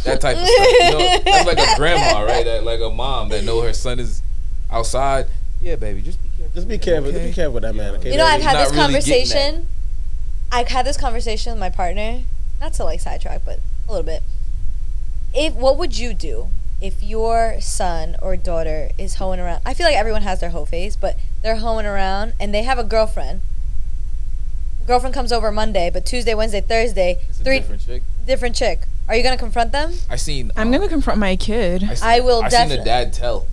That type of stuff. You know, that's like a grandma, right? That like a mom that know her son is outside. Yeah, baby, just be careful. Just be careful. Just be careful with that man. Okay? You know, I've He's had not this really getting conversation. I've had this conversation with my partner. Not to like sidetrack, but a little bit. What would you do if your son or daughter is hoeing around? I feel like everyone has their hoe phase, but they're hoeing around, and they have a girlfriend. Girlfriend comes over Monday, but Tuesday, Wednesday, Thursday, It's a different chick. different chick. Are you gonna confront them? I'm gonna confront my kid. I will I seen definitely. the dad tell.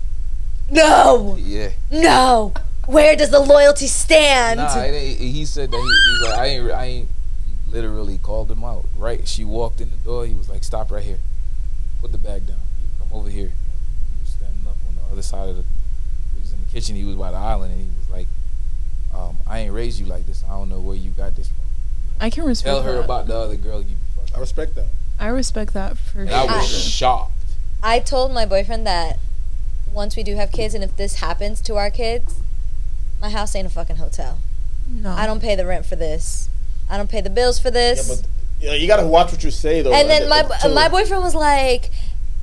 No, Yeah. no. Where does the loyalty stand? Nah, he said that he's like, I ain't. He literally called him out. Right, she walked in the door. He was like, "Stop right here. Put the bag down. You come over here." He was standing up on the other side of the. He was in the kitchen. He was by the island, and he was like, "I ain't raised you like this. I don't know where you got this from. I can respect Tell her that. about the other girl you be fucking." I respect that. I respect that for And sure. I was shocked. I told my boyfriend that once we do have kids, and if this happens to our kids, my house ain't a fucking hotel. No. I don't pay the rent for this. I don't pay the bills for this. Yeah, but you gotta watch what you say though. And then my boyfriend was like,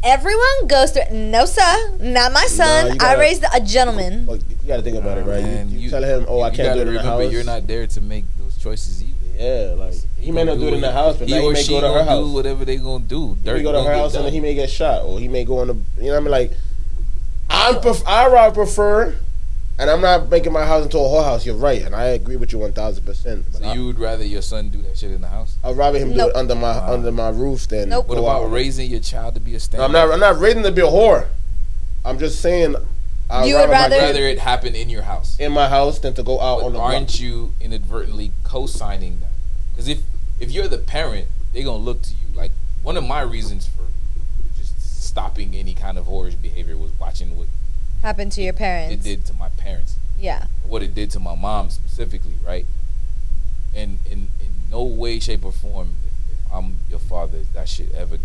everyone goes through. No, sir, not my son. you I gotta- raised a gentleman. Well, you gotta think about it, right? Man, You tell him, "Oh, I you can't do it gotta in the remember house." You're not there to make those choices either. Yeah, like he may not do it in the house, but he now he or may she go to her gonna house. do whatever they gonna do. He may go to gonna her get house and done. then he may get shot, or he may go on the. You know what I mean? Like, I rather prefer, and I'm not making my house into a whorehouse. You're right, and I agree with you 1,000%. So you would rather your son do that shit in the house? I'd rather him do Nope. it under my roof than. Nope. What go about out. raising your child to be a No, stand? I'm not raising to be a whore. I'm just saying. You would rather- my kid Rather it happen in your house. in my house than to go out But on the block. aren't you inadvertently co-signing that? Because if you're the parent, they're gonna look to you like one of my reasons for just stopping any kind of whorish behavior was watching what Happened to your parents. it did to my parents, Yeah. what it did to my mom specifically, right? And in no way, shape, or form, if I'm your father, that shit ever.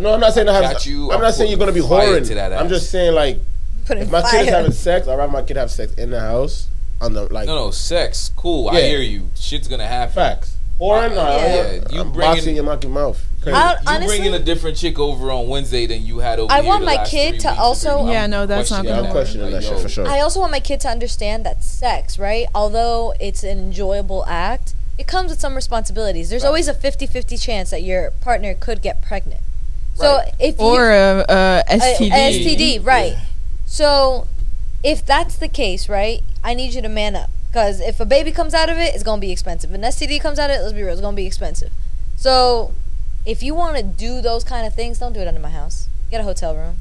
No, I'm not saying I have. Got you, I'm I'm not saying you're gonna be putting fire whoring. to that I'm ass. just saying like Put in if my fire. kid is having sex, I'd rather my kid have sex in the house on the like No, sex, cool. I Yeah. hear you. Shit's gonna happen. facts. Whoring, Yeah. You I'm bringing- boxing your monkey mouth. Crazy. I- You honestly- bringing a different chick over on Wednesday than you had over I here want the my last kid 3 to weeks also- I'm Yeah, no, that's not questioning gonna I'm questioning that Like, shit yo, for sure. I also want my kid to understand that sex, right? Although it's an enjoyable act, it comes with some responsibilities. There's Right. always a 50-50 chance that your partner could get pregnant. So Right. if Or you, a STD. STD, right? So if that's the case, right? I need you to man up, because if a baby comes out of it, it's gonna be expensive. If an STD comes out of it, let's be real, it's gonna be expensive. So if you want to do those kind of things, don't do it under my house. Get a hotel room.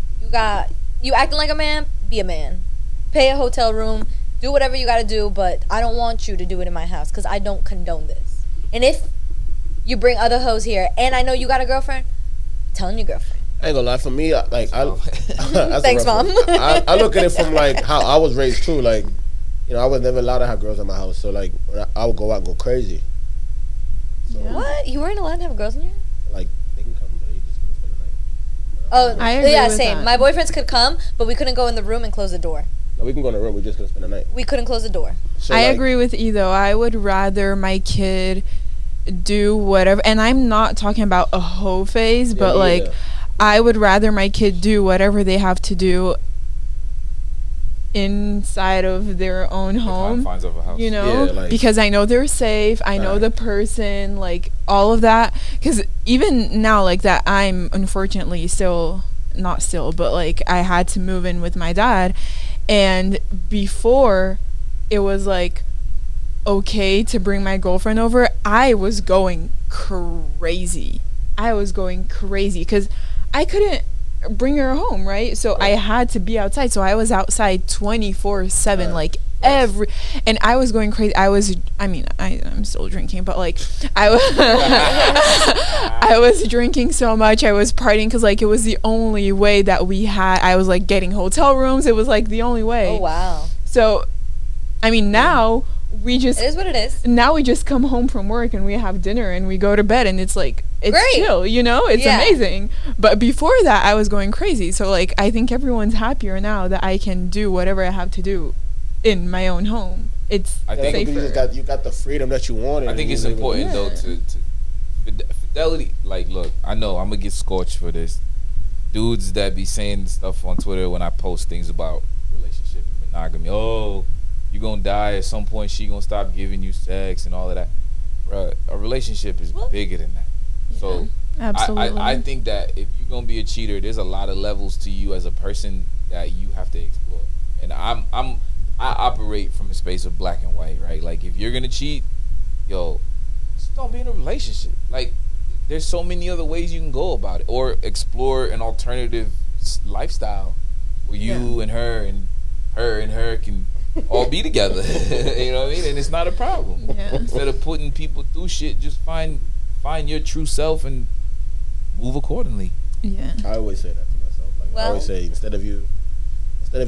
You acting like a man, be a man. Pay a hotel room. Do whatever you got to do, but I don't want you to do it in my house because I don't condone this. And if you bring other hoes here, and I know you got a girlfriend, telling your girlfriend. I ain't gonna lie. For me, that's a Thanks, rough Mom. one. I look at it from like how I was raised too. Like, I was never allowed to have girls in my house. So like, when I would go out and go crazy. So Yeah. What? You weren't allowed to have girls in here? like, they can come, but they just gonna spend the night. Oh, I agree yeah, with same. that. My boyfriends could come, but we couldn't go in the room and close the door. No, we can go in the room. We're just gonna spend the night. We couldn't close the door. So, I like, agree with you though. I would rather my kid do whatever, and I'm not talking about a hoe phase, Yeah, but me like either. I would rather my kid do whatever they have to do inside of their own home, confines of a house. you know, Yeah, like- because I know they're safe. I know the person, like all of that. Because even now, like that, I'm unfortunately still not still, but like I had to move in with my dad, and before it was like okay to bring my girlfriend over. I was going crazy. Because I couldn't bring her home, right? So I had to be outside. So I was outside 24/7, like and I was going crazy. I'm still drinking, but like I was drinking so much. I was partying because like it was the only way that we had. I was like getting hotel rooms. It was like the only way. Oh, wow. So, I mean, now we just It is what it is. now we just come home from work and we have dinner and we go to bed and it's like it's Great. chill, it's Yeah. amazing. But before that, I was going crazy. So like I think everyone's happier now that I can do whatever I have to do in my own home. It's I Yeah, think because safer. you got the freedom that you wanted. I think it's important though Yeah. to fidelity. Like, look, I know I'm gonna get scorched for this. Dudes that be saying stuff on Twitter when I post things about relationship and monogamy. Oh, you gonna die at some point. She gonna stop giving you sex and all of that. Bruh, a relationship is bigger than that. So Absolutely. I think that if you're gonna be a cheater, there's a lot of levels to you as a person that you have to explore. And I'm I operate from a space of black and white, right? Like, if you're gonna cheat, yo, just don't be in a relationship. Like, there's so many other ways you can go about it, or explore an alternative lifestyle where you and her can all be together. You know what I mean? And it's not a problem. Yeah. Instead of putting people through shit, just find your true self and move accordingly. Yeah. I always say that to myself. Like, I always say, instead of you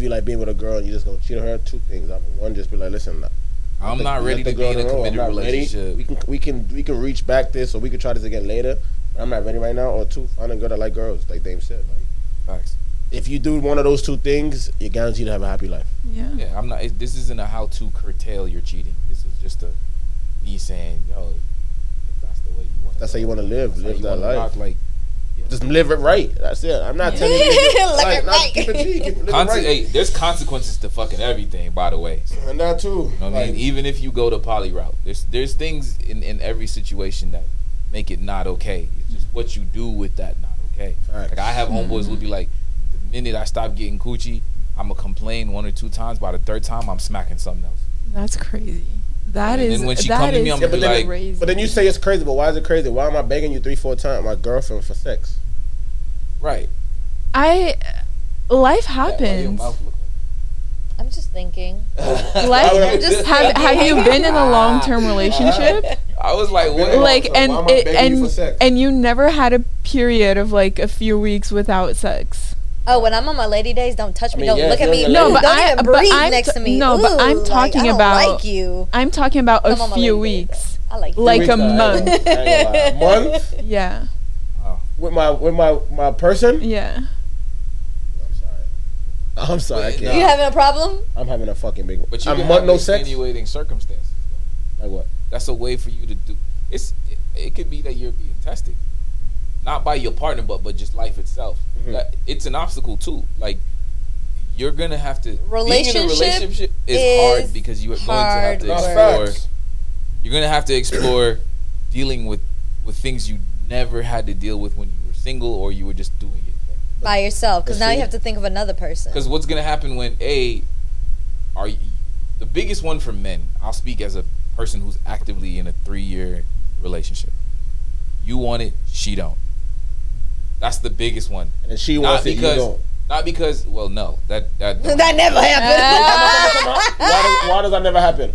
like being with a girl and you just gonna cheat on her, two things. One, just be like, listen, I'm not ready to be in a committed relationship. We can reach back this, or we can try this again later. But I'm not ready right now. Or two, find a girl that like girls, like Dame said. Like, Facts. if you do one of those two things, you're guaranteed to have a happy life. Yeah. Yeah, I'm not. This isn't a how to curtail your cheating. This is just me saying, yo, if that's the way you want. That's how you want to live that life. Rock, like, just live it right. That's it. I'm not telling you. Live it right. Keep it G, keep it right. Hey, there's consequences to fucking everything, by the way. And that too. You know what I mean? Even if you go the poly route, there's things in every situation that make it not okay. It's just what you do with that not okay. Facts. Like, I have homeboys who be like, the minute I stop getting coochie, I'ma complain 1 or 2 times. By the third time, I'm smacking something else. That's crazy. That And is. then when she that come to me, is I'm gonna be like- crazy. But then you say it's crazy, but why is it crazy? Why am I begging you 3-4 times, my girlfriend, for sex? Right. Life Why your happens. mouth look I'm just thinking. Life. Have you been in a long-term relationship? I was like, what? Like, So why am I begging you for sex? and you never had a period of like a few weeks without sex. Oh, when I'm on my lady days, don't touch me. I mean, Don't yeah, look at me. yeah, No, but don't even breathe I'm next to me. no, but I'm Ooh, talking like, I don't about. like you. I'm talking about Come on a my few lady days, weeks. though. I like you. Like Weeks, a month. I ain't gonna lie. A month Yeah. with my person. Yeah. I'm sorry. I But can't. You having a problem? I'm having a fucking big one. But you I'm can month have no sex. extenuating circumstances. Like what? That's a way for you to do. It could be that you're being tested, not by your partner, but just life itself. Mhm. Like, it's an obstacle too. Like, you're gonna have to. Being in a Relationship relationship is is hard because you are going to hard have to That's explore. facts. You're gonna have to explore dealing with things you never had to deal with when you were single or you were just doing your thing. By yourself, because But now see- you have to think of another person. Because what's gonna happen when the biggest one for men? I'll speak as a person who's actively in a 3-year relationship. You want it, she don't. That's the biggest one. And then she Not wants it, you because, don't. not because. Well, no, that That never happened. Why does that never happen?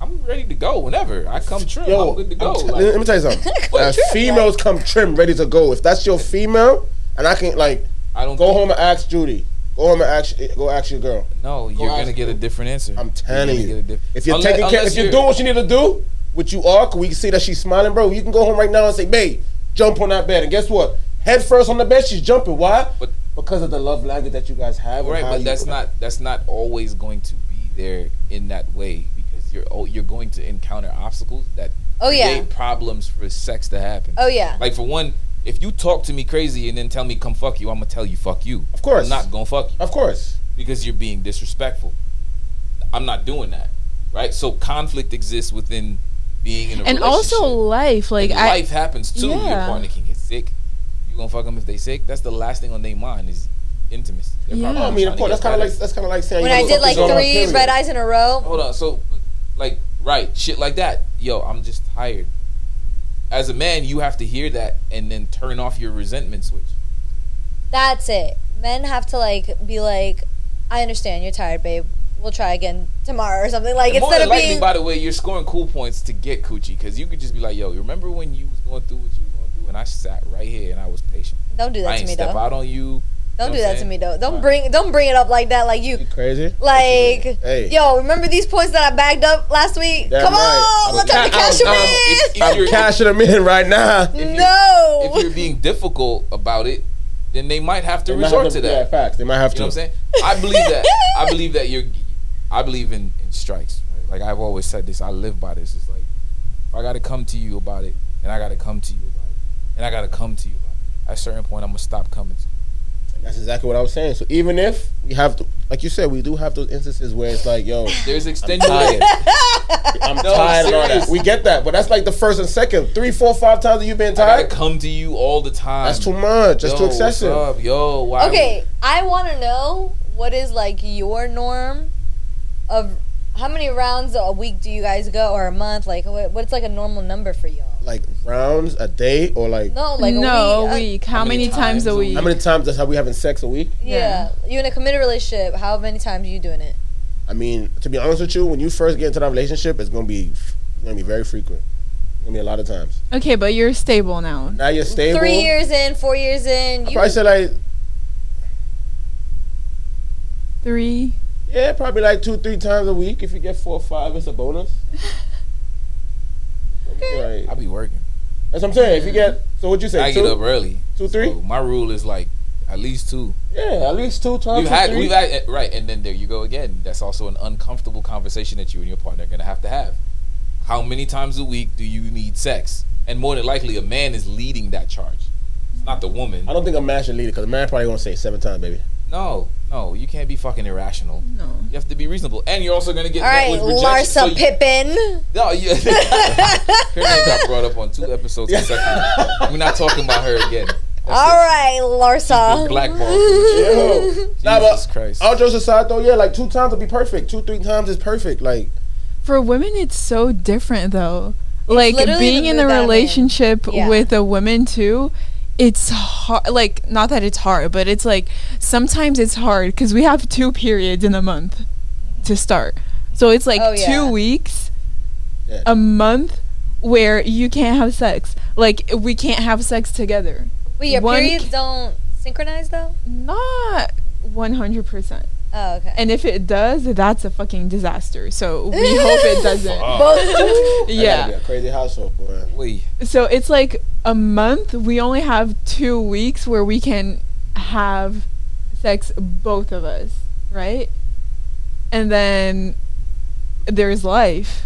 I'm ready to go whenever I come trim. Yo, I'm good to go. let me tell you something. As trim, females come trim, ready to go. If that's your female, and I can like I don't go think- home and ask Judy. Go home and ask your girl. No, you're ask gonna get a different answer. I'm You're telling gonna you. get a If you're Unless- taking care, unless if you're you're- doing what you need to do, which you are, 'cause we can see that she's smiling, bro. You can go home right now and say, "Babe, jump on that bed." And guess what? Head first on the bed, she's jumping. Why? But- because of the love language that you guys have. and Right, how but you- that's not always going to be there in that way because you're going to encounter obstacles that Oh, yeah. create problems for sex to happen. Oh, yeah. Like, for one, if you talk to me crazy and then tell me come fuck you, I'm gonna tell you fuck you. Of course. I'm not gonna fuck you Of course. because you're being disrespectful. I'm not doing that, right? So conflict exists within being in a And relationship. also life, like And life happens too. Your Yeah. partner can get sick. You gonna fuck them if they sick? That's the last thing on their mind is intimacy. They're Yeah. probably I mean, of trying course, to that's get kind of like saying When you I know, did like something's on her 3 period. red eyes in a row. Hold on. So, like, right, shit like that. Yo, I'm just tired. As a man, you have to hear that and then turn off your resentment switch. That's it. Men have to like be like, I understand you're tired, babe. We'll try again tomorrow or something. Like, And more instead than of likely, being by the way, you're scoring cool points to get coochie because you could just be like, yo, remember when you was going through what you was going through and I sat right here and I was patient. don't do I that to ain't me step though. out on you. Don't You do know what that to I'm me saying? though. Don't bring it up like that. Like You you, crazy? like, Hey. yo, remember these points that I bagged up last week? Damn Come right. on, let's have to cash them in. if I'm you're- cashing them in right now. No. If you're being difficult about it, then they might have to They might resort have to that. Yeah, facts. They might have You to. know what I'm saying? I believe that. I believe in strikes. Right? Like, I've always said this. I live by this. It's like, if I got to come to you about it, and I got to come to you about it, and I got to come to you about it. At a certain point, I'm going to stop coming to you. That's exactly what I was saying. So even if we have to, like you said, we do have those instances where it's like, yo, There's I'm extenuating. tired. I'm No, tired and all serious. that. We get that, but that's like the first and second. 3, 4, 5 times that you've been I got to tired. come to you all the time. That's too much. That's too excessive. What's up? Yo, why? Okay, I want to know what is like your norm of how many rounds a week do you guys go, or a month? Like, what's like a normal number for y'all? Like rounds a day or like No, like a week. How many times a week? How many times that's how we having sex a week? Yeah. You in a committed relationship? How many times are you doing it? I mean, to be honest with you, when you first get into that relationship, it's gonna be very frequent. It's gonna be a lot of times. Okay, but you're stable now. Now you're stable. 3 years in, 4 years in. I probably say like 3. Yeah, probably like 2-3 times a week. If you get 4 or 5, it's a bonus. Right. I be working. That's what I'm saying. If you get, so what'd you say? I 2? get up early. 2, 3. So my rule is like at least 2. Yeah, at least 2 times. We've had right, and then there you go again. That's also an uncomfortable conversation that you and your partner are gonna have to have. How many times a week do you need sex? And more than likely, a man is leading that charge. It's not the woman. I don't think a man should lead it because a man probably gonna say 7 times, baby. No, you can't be fucking irrational. No. You have to be reasonable, and you're also gonna get All right, met with rejection. Larsa Pippen. No, her name got brought up on 2 episodes consecutively. We're not talking about her again. All right, Larsa. Blackball. Jesus Christ. All jokes aside, though, yeah, like 2 times would be perfect. 2-3 times is perfect. Like for women, it's so different though. Like being in a relationship with a woman too. It's hard, like, not that it's hard, but it's like sometimes it's hard because we have 2 periods in a month to start, so it's like 2 weeks, a month where you can't have sex. Like we can't have sex together. Wait, your periods don't synchronize though? Not 100%. Oh, okay. And if it does, that's a fucking disaster. So we hope it doesn't. Yeah. Be a crazy household, boy. Wait. So it's like a month. We only have 2 weeks where we can have sex, both of us, right? And then there's life.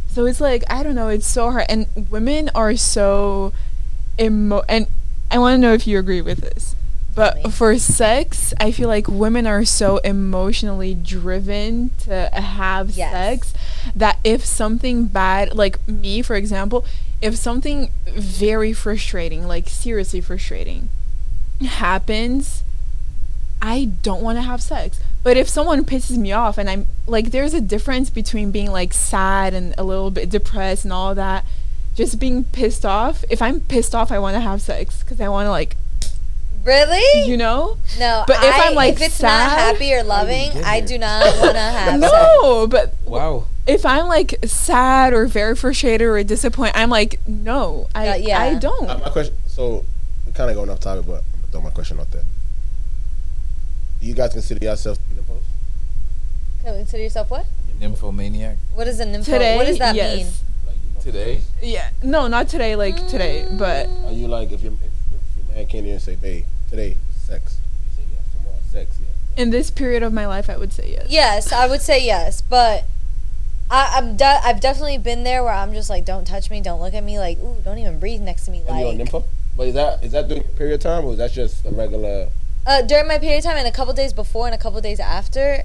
So it's like, I don't know. It's so hard. And women are so and I want to know if you agree with this. But for sex, I feel like women are so emotionally driven to have sex that if something bad, like me, for example, if something very frustrating, like seriously frustrating, happens, I don't want to have sex. But if someone pisses me off and I'm like, there's a difference between being like sad and a little bit depressed and all that, just being pissed off. If I'm pissed off, I want to have sex because I want to like, really? You know? No. But if I'm like if it's sad, not happy or loving, I do not want to have sex. No, but wow. If I'm like sad or very frustrated or disappointed, I'm like, no, I don't. My question. So we're kind of going off topic, but I'm gonna throw my question out there. Do you guys consider yourselves nymphos? Consider yourself what? Nymphomaniac. What is a nympho? Today, what does that yes. mean? Today? Yeah. No, not today. Like today, but. Are you like if your man came here and say, "Babe, today sex"? You say yes. Tomorrow sex, yes. In this period of my life, I would say yes. Yes, I would say yes, but I've definitely been there where I'm just like, don't touch me, don't look at me, like, ooh, don't even breathe next to me, And like. you're a nympho? But is that during your period time or is that just a regular? During my period time and a couple days before and a couple days after,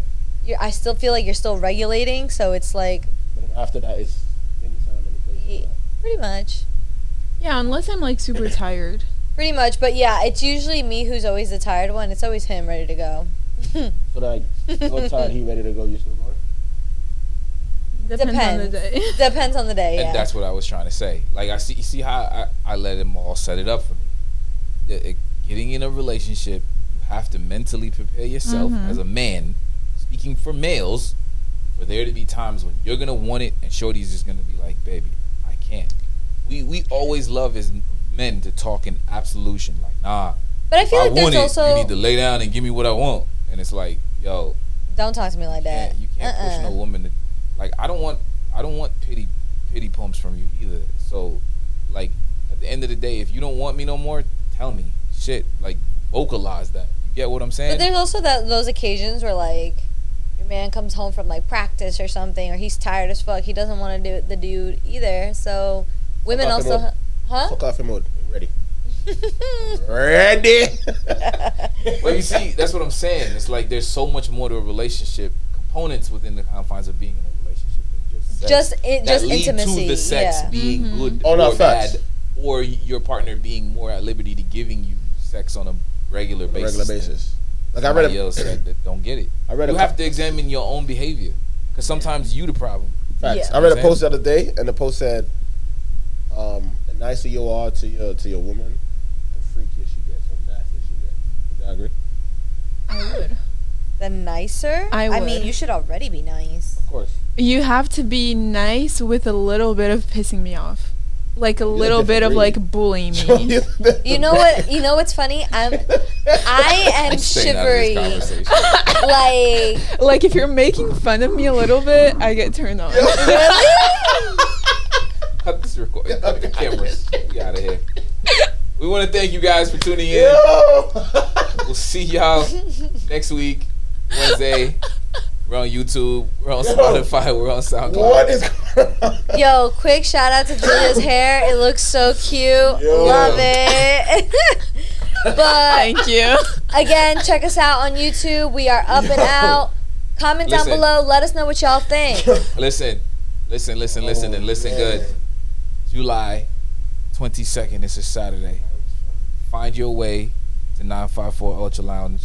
I still feel like you're still regulating, so it's like. But after that, it's anytime, any place. Pretty much. Yeah, unless I'm like super tired. Pretty much, but yeah, it's usually me who's always the tired one. It's always him ready to go. So like, you're tired, he ready to go, you're still going? Depends on the day. Depends on the day, yeah. And that's what I was trying to say. Like, you see how I let him all set it up for me. Getting in a relationship, you have to mentally prepare yourself as a man, speaking for males, for there to be times when you're going to want it and shorty's just going to be like, baby, I can't. We always love as men to talk in absolution. Like, nah. But I feel like there's also. You need to lay down and give me what I want. And it's like, yo. Don't talk to me like that. You can't push no woman to. Like, I don't want pity pumps from you either. So, like, at the end of the day, if you don't want me no more, tell me. Shit, like, vocalize that. You get what I'm saying? But there's also those occasions where, like, your man comes home from, like, practice or something, or he's tired as fuck. He doesn't want to do the dude either. So, women also... Huh? Fuck off mode. Ready. Ready. Well, you see, that's what I'm saying. It's like there's so much more to a relationship, components within the confines of being in a relationship than just sex. Just lead intimacy. to the sex being good or bad, or your partner being more at liberty to giving you sex on a regular basis. Like I read somebody else that don't get it. You have to examine your own behavior, because sometimes you the problem. Facts. Yeah. I read a post the other day, and the post said, "The nicer you are to your woman, the freakier she gets, the nastier she gets." Would you agree? I would. The nicer? I mean, would. you should already be nice. Of course. You have to be nice with a little bit of pissing me off. Like a little bit of breed. like bullying me. You know what? You know what's funny? I am Staying out of this shivery. conversation. Like if you're making fun of me a little bit, I get turned on. Really? Cut this recording. Cut the cameras. Get out of here. We want to thank you guys for tuning in. Yo! We'll see y'all next week, Wednesday. We're on YouTube. We're on Spotify. We're on SoundCloud. What is going on? Yo, quick shout out to Julia's hair. It looks so cute. Yo. Love it. But Thank you. again, check us out on YouTube. We are up and out. Comment down Listen. below. Let us know what y'all think. Listen, and listen good. July 22nd. It's a Saturday. Find your way to 954 Ultra Lounge.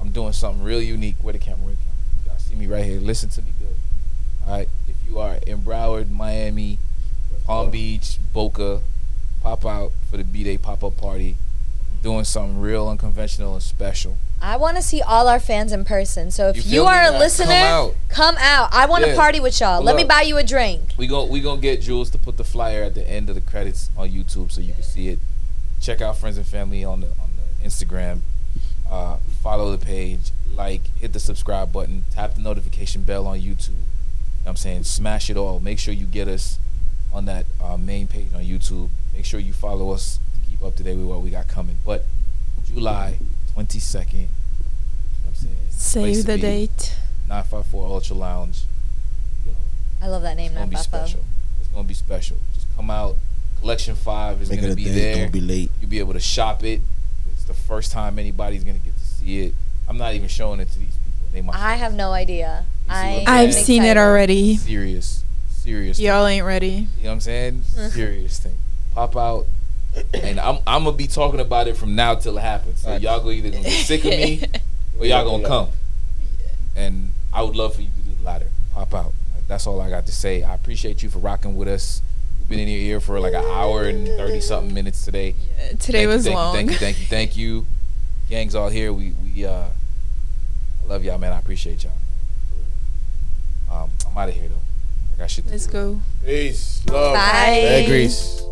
I'm doing something real unique. Where the camera? Y'all see me right here. Listen to me good. All right. If you are in Broward, Miami, Palm Beach, Boca, pop out for the B-Day pop-up party. I'm doing something real unconventional and special. I want to see all our fans in person. So You if feel you me? are a Come listener, out. come out. I want to Yeah. party with y'all. Let me Look. buy you a drink. We gonna get Jules to put the flyer at the end of the credits on YouTube so you can see it. Check out Friends and Family on the Instagram. Follow the page, hit the subscribe button, tap the notification bell on YouTube. You know what I'm saying? Smash it all. Make sure you get us on that main page on YouTube. Make sure you follow us to keep up to date with what we got coming. But July 22nd, you know what I'm saying? Place Save to the be, date. 954 Ultra Lounge. Yo, I love that name, it's gonna be 955. special. It's gonna be special. Just come out. Collection 5 is gonna be there. Don't be late. You'll be able to shop it. It's the first time anybody's gonna get to see it. I'm not even showing it to these people. They my I friends. have no idea. You see what I'm saying? I've am seen it excited. already. serious Y'all ain't ready. thing. You know what I'm saying? Serious thing. Pop out. And I'm gonna be talking about it from now till it happens. So Facts. y'all either gonna get sick of me or y'all gonna come. And I would love for you to do the latter. Pop out. That's all I got to say. I appreciate you for rocking with us. We've been in your ear for like an hour and 30 something minutes today. Today was long. Thank you. Gang's all here. We I love y'all, man. I appreciate y'all. I'm out of here though. I got shit to Let's do. go. Peace. Love. Bye. And grease.